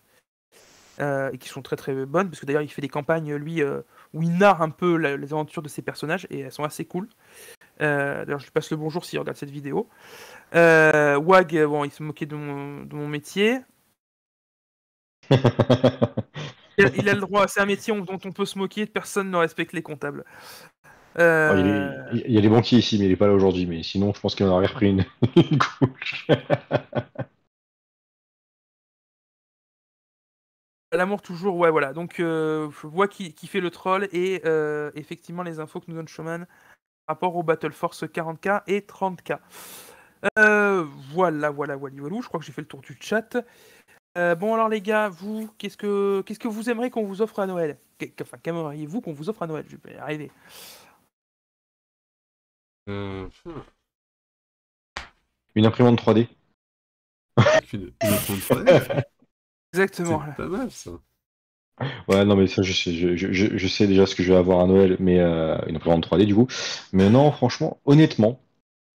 et qui sont très très bonnes, parce que d'ailleurs il fait des campagnes, lui, où il narre un peu les aventures de ses personnages, et elles sont assez cool. D'ailleurs, je lui passe le bonjour s'il regarde cette vidéo. Wag, bon, il se moquait de mon métier. Il a le droit, c'est un métier dont on peut se moquer, personne ne respecte les comptables. Oh, il y a des banquiers ici, mais il est pas là aujourd'hui. Mais sinon, je pense qu'il en aurait repris une couche. L'amour toujours, ouais, voilà. Donc, je vois qui fait le troll et effectivement les infos que nous donne Showman par rapport au Battle Force 40K et 30K. Voilà. Je crois que j'ai fait le tour du chat. Bon, alors les gars, vous, qu'est-ce que vous aimeriez qu'on vous offre à Noël? Enfin, qu'aimeriez-vous qu'on vous offre à Noël? Je vais y arriver. Une imprimante 3D. Une imprimante 3D. Exactement. C'est pas mal ça. Ouais, non, mais ça, je sais déjà ce que je vais avoir à Noël, mais une imprimante 3D du coup. Mais non, franchement, honnêtement,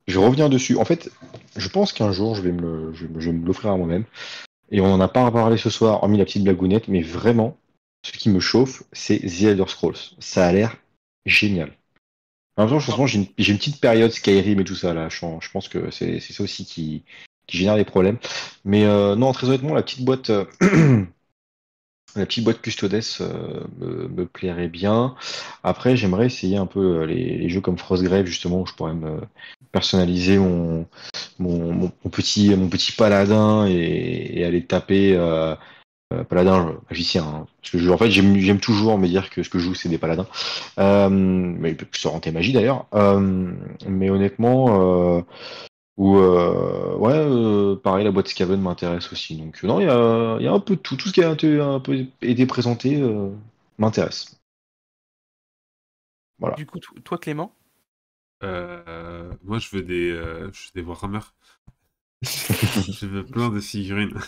je reviens dessus. En fait, je pense qu'un jour, je vais me l'offrir à moi-même. Et on en a pas parlé ce soir, hormis la petite blagounette, mais vraiment, ce qui me chauffe, c'est The Elder Scrolls. Ça a l'air génial. En même temps, franchement, j'ai une petite période Skyrim et tout ça, là. Je pense que c'est ça aussi qui génère des problèmes. Mais non, très honnêtement, la petite boîte Custodes me plairait bien. Après, j'aimerais essayer un peu les jeux comme Frostgrave, justement, où je pourrais me personnaliser mon petit paladin et aller taper paladin, magicien. Hein. Parce que en fait, j'aime toujours me dire que ce que je joue, c'est des paladins. Mais il peut plus orienter magie d'ailleurs. Mais honnêtement, ouais, pareil, la boîte Skaven m'intéresse aussi. Donc non, il y a un peu de tout. Tout ce qui a un peu été présenté m'intéresse. Voilà. Du coup, toi, Clément? Moi, je veux des Warhammer. Je veux plein de figurines.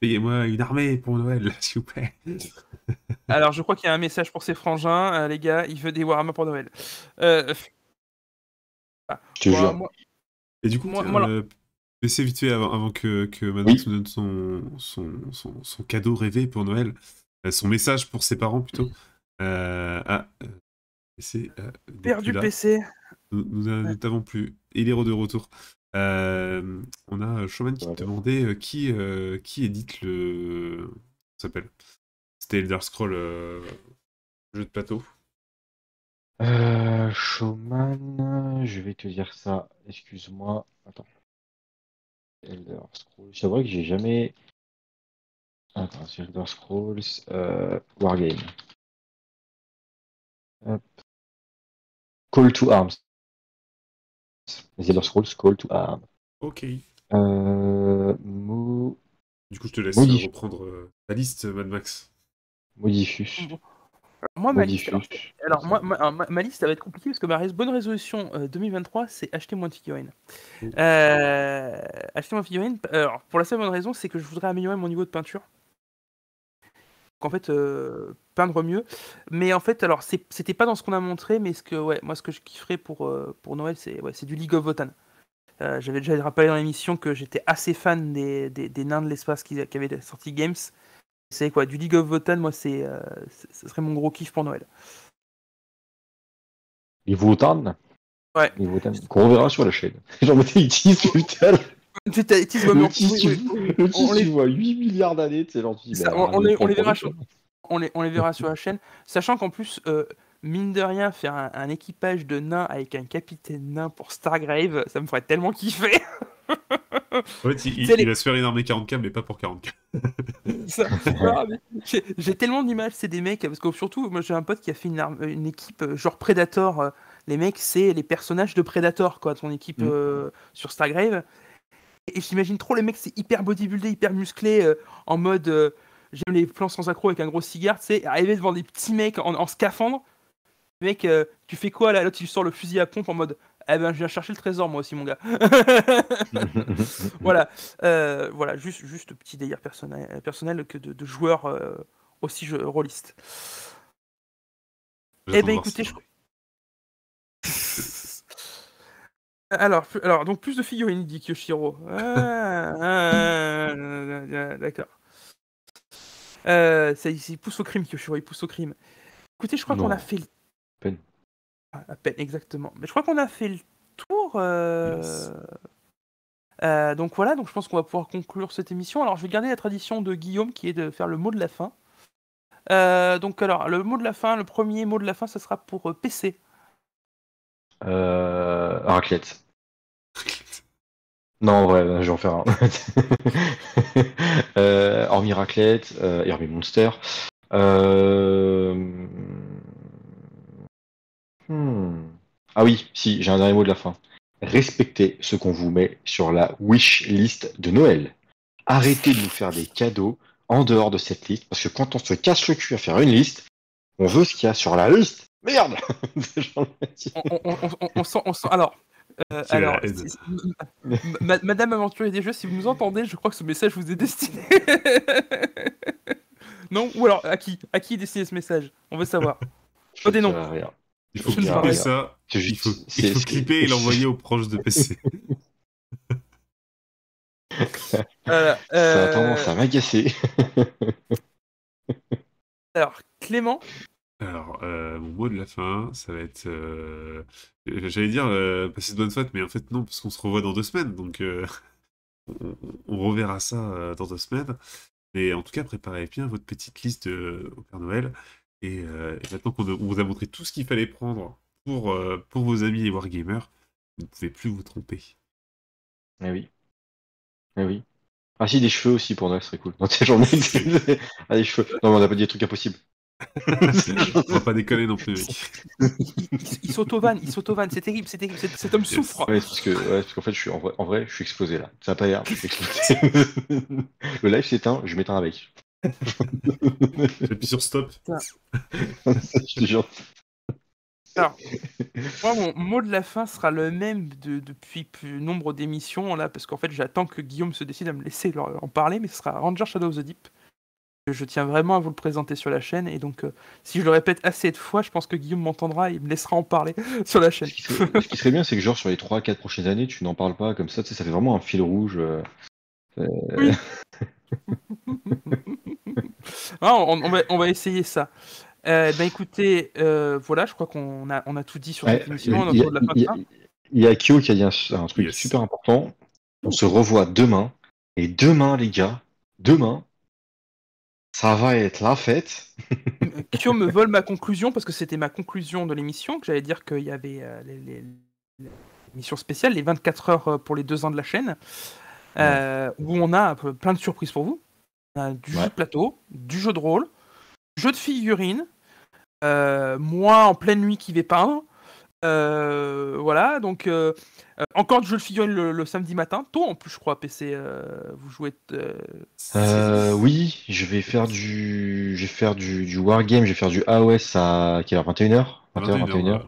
Payez-moi une armée pour Noël, s'il vous plaît. Alors, je crois qu'il y a un message pour ses frangins, les gars. Il veut des Warhammer pour Noël. Je te jure. Et du coup, PC vite fait avant que Maddox nous donne son cadeau rêvé pour Noël, son message pour ses parents plutôt. PC. Perdu PC. Nous ne t'avons plus. Il est de retour. On a Showman qui te demandait qui édite le. Ça s'appelle. C'était Elder Scroll jeu de plateau. Showman, je vais te dire ça. Excuse-moi. Attends. Elder Scrolls. C'est vrai que j'ai jamais. Attends, c'est Elder Scrolls Wargame. Hop. Call to Arms. Les Elder Scrolls Call to Arms. Ok. Du coup, je te laisse reprendre ta liste, Mad Max. Modifus. Moi, ma liste, ma liste, ça va être compliqué parce que ma bonne résolution 2023, c'est acheter moins de figurines. Acheter moins de figurines, alors, pour la seule bonne raison, c'est que je voudrais améliorer mon niveau de peinture. Donc, en fait, peindre mieux. Mais en fait, alors, c'était pas dans ce qu'on a montré, mais moi, ce que je kifferais pour Noël, c'est du League of Votan. J'avais déjà rappelé dans l'émission que j'étais assez fan des nains de l'espace qui avaient sorti Games. C'est quoi, du League of Votan, moi, ce serait mon gros kiff pour Noël. Les Votan? Ouais. Les Votan. Qu'on reverra sur la chaîne. Genre, il tease, putain. Le tease, tu vois 8 milliards d'années, c'est genre, on les verra sur la chaîne. Sachant qu'en plus, mine de rien, faire un équipage de nains avec un capitaine nain pour Stargrave, ça me ferait tellement kiffer. En fait, il va se faire une armée 40K, mais pas pour 40K. J'ai tellement d'images, c'est des mecs, parce que surtout, moi j'ai un pote qui a fait une équipe genre Predator. Les mecs, c'est les personnages de Predator, quoi, son équipe sur Stargrave. Et j'imagine trop les mecs, c'est hyper bodybuildé, hyper musclé, en mode j'aime les plans sans accroc avec un gros cigare, tu sais, arriver devant des petits mecs en scaphandre. Mec, tu fais quoi là? Là, tu sors le fusil à pompe en mode Eh ben, je viens chercher le trésor, moi aussi, mon gars. Voilà, voilà, juste petit délire personnel que de joueurs aussi rôlistes. Eh J'attends ben, de voir écoutez, ça. alors, donc plus de figurines, dit Kyoshiro. D'accord. Il pousse au crime, Kyoshiro, il pousse au crime. Écoutez, je crois qu'on a Non, fait le... peine. À peine, exactement. Mais je crois qu'on a fait le tour. Yes. Donc voilà, donc je pense qu'on va pouvoir conclure cette émission. Alors je vais garder la tradition de Guillaume qui est de faire le mot de la fin. Donc alors, le mot de la fin, le premier mot de la fin, ça sera pour PC. Raclette. Non, en vrai, je vais en faire un. Hormis raclette, et hormis Monster. Euh... Ah oui, si, j'ai un dernier mot de la fin. Respectez ce qu'on vous met sur la wish list de Noël. Arrêtez de nous faire des cadeaux en dehors de cette liste, parce que quand on se casse le cul à faire une liste, on veut ce qu'il y a sur la liste. Merde. On sent. Alors, C'est la haine. Madame Aventurier des Jeux, si vous nous entendez, je crois que ce message vous est destiné. Non? Ou alors, à qui? À qui est destiné ce message? On veut savoir. Je Des ne noms. dirai rien. Il faut Je ne clipper parle ça. C'est Il faut, juste- il faut c'est- clipper et l'envoyer aux proches de PC. Ça a tendance à m'agacer. Alors, Clément. Alors, mon mot de la fin, ça va être... j'allais dire passer de bonnes fêtes, mais en fait non, parce qu'on se revoit dans 2 semaines, donc on reverra ça dans 2 semaines. Mais en tout cas, préparez bien votre petite liste au Père Noël. Et maintenant qu'on vous a montré tout ce qu'il fallait prendre pour vos amis et Wargamers, vous ne pouvez plus vous tromper. Eh oui. Eh oui. Ah si, des cheveux aussi pour Noël, ce serait cool. Non, j'en ai ah, des cheveux. Non, mais on n'a pas dit des trucs impossibles. On va pas déconner non plus, mec. Il s'auto-vanne, c'est terrible, cet homme Yes. souffre. Ouais, parce qu'en fait, en vrai, je suis explosé là. Ça va pas l'air, je suis explosé. Le live s'éteint, je m'éteins avec. J'appuie sur stop. Je te jure. Alors, moi, mon mot de la fin sera le même depuis plus nombre d'émissions, là, parce qu'en fait, j'attends que Guillaume se décide à me laisser en parler, mais ce sera Ranger Shadow of the Deep. Je tiens vraiment à vous le présenter sur la chaîne, et donc, si je le répète assez de fois, je pense que Guillaume m'entendra et me laissera en parler sur la chaîne. Ce qui serait bien, c'est que genre sur les 3-4 prochaines années, tu n'en parles pas comme ça, tu sais, ça fait vraiment un fil rouge. Oui. Ah, on va essayer ça. Ben écoutez, voilà, je crois qu'on a tout dit sur cette Ouais, émission. il y a- Notre mot de la fin, il y a- il y a Kyo qui a dit un truc Yes. super important. On se revoit demain. Et demain, les gars, demain, ça va être la fête. Kyo me vole ma conclusion parce que c'était ma conclusion de l'émission, que j'allais dire qu'il y avait l'émission spéciale, les 24 heures pour les 2 ans de la chaîne, où on a plein de surprises pour vous. On a du jeu de plateau, du jeu de rôle, du jeu de figurines, moi en pleine nuit qui vais peindre, voilà, donc encore du jeu de figurines le samedi matin, tôt en plus je crois, PC, vous jouez... Oui, je vais faire du Wargame, je vais faire du AOS à quelle heure? 21h? 21h, 21h.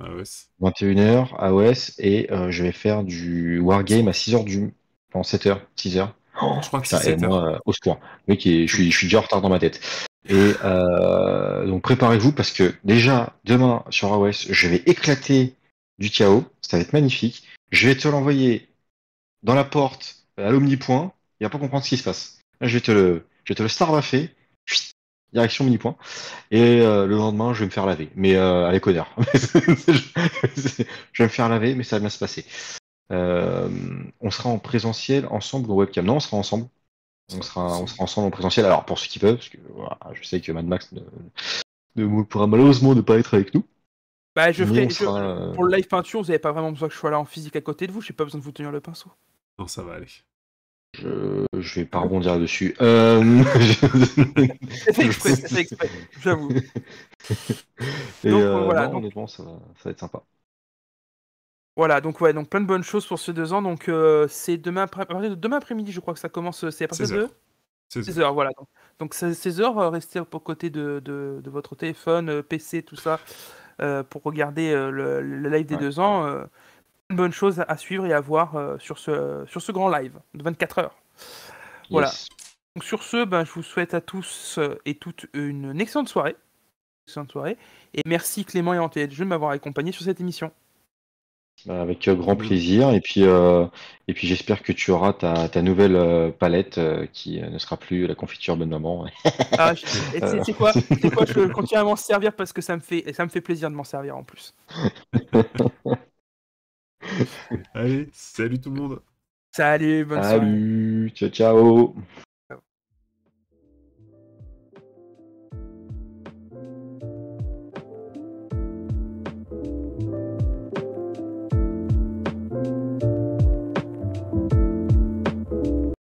21h, AOS, et je vais faire du Wargame à 6h Non, 7h, 6h. Oh, Je crois que putain, c'est et 7h. moi, au secours. Mec, je suis déjà en retard dans ma tête. Et donc préparez-vous parce que déjà, demain sur AOS, je vais éclater du chaos, ça va être magnifique. Je vais te l'envoyer dans la porte à l'omnipoint, il va pas comprendre ce qui se passe. Là, je vais te le starbaffer, direction mini-point, et le lendemain, je vais me faire laver. Mais avec honneur. Je vais me faire laver, mais ça va bien se passer. On sera en présentiel ensemble ou en webcam? Non, on sera ensemble. On sera ensemble en présentiel. Alors, pour ceux qui peuvent, parce que voilà, je sais que Mad Max ne pourra malheureusement ne pas être avec nous. Bah, Mais on sera, pour le live peinture, vous n'avez pas vraiment besoin que je sois là en physique à côté de vous, j'ai pas besoin de vous tenir le pinceau. Non, ça va aller. je vais pas rebondir dessus. C'est fait exprès, j'avoue. Et Donc, voilà, non, donc- honnêtement, ça va être sympa. Voilà, donc ouais, donc plein de bonnes choses pour ces 2 ans. Donc c'est à partir de demain après-midi, je crois que ça commence. C'est à partir 16h. de 16h, voilà. Donc 16h, restez aux côtés de votre téléphone, PC, tout ça, pour regarder le live des Ouais. 2 ans. une bonne chose à suivre et à voir sur ce grand live de 24 heures. Voilà. Yes. Donc sur ce, je vous souhaite à tous et toutes une excellente soirée. Et merci Clément et Anté de m'avoir accompagné sur cette émission. Avec grand plaisir. Et puis j'espère que tu auras ta nouvelle palette qui ne sera plus la confiture bonne maman. Ah, c'est quoi, je continue à m'en servir parce que ça me fait plaisir de m'en servir en plus. Allez, salut tout le monde. Salut, bonne soirée. Salut, ciao ciao.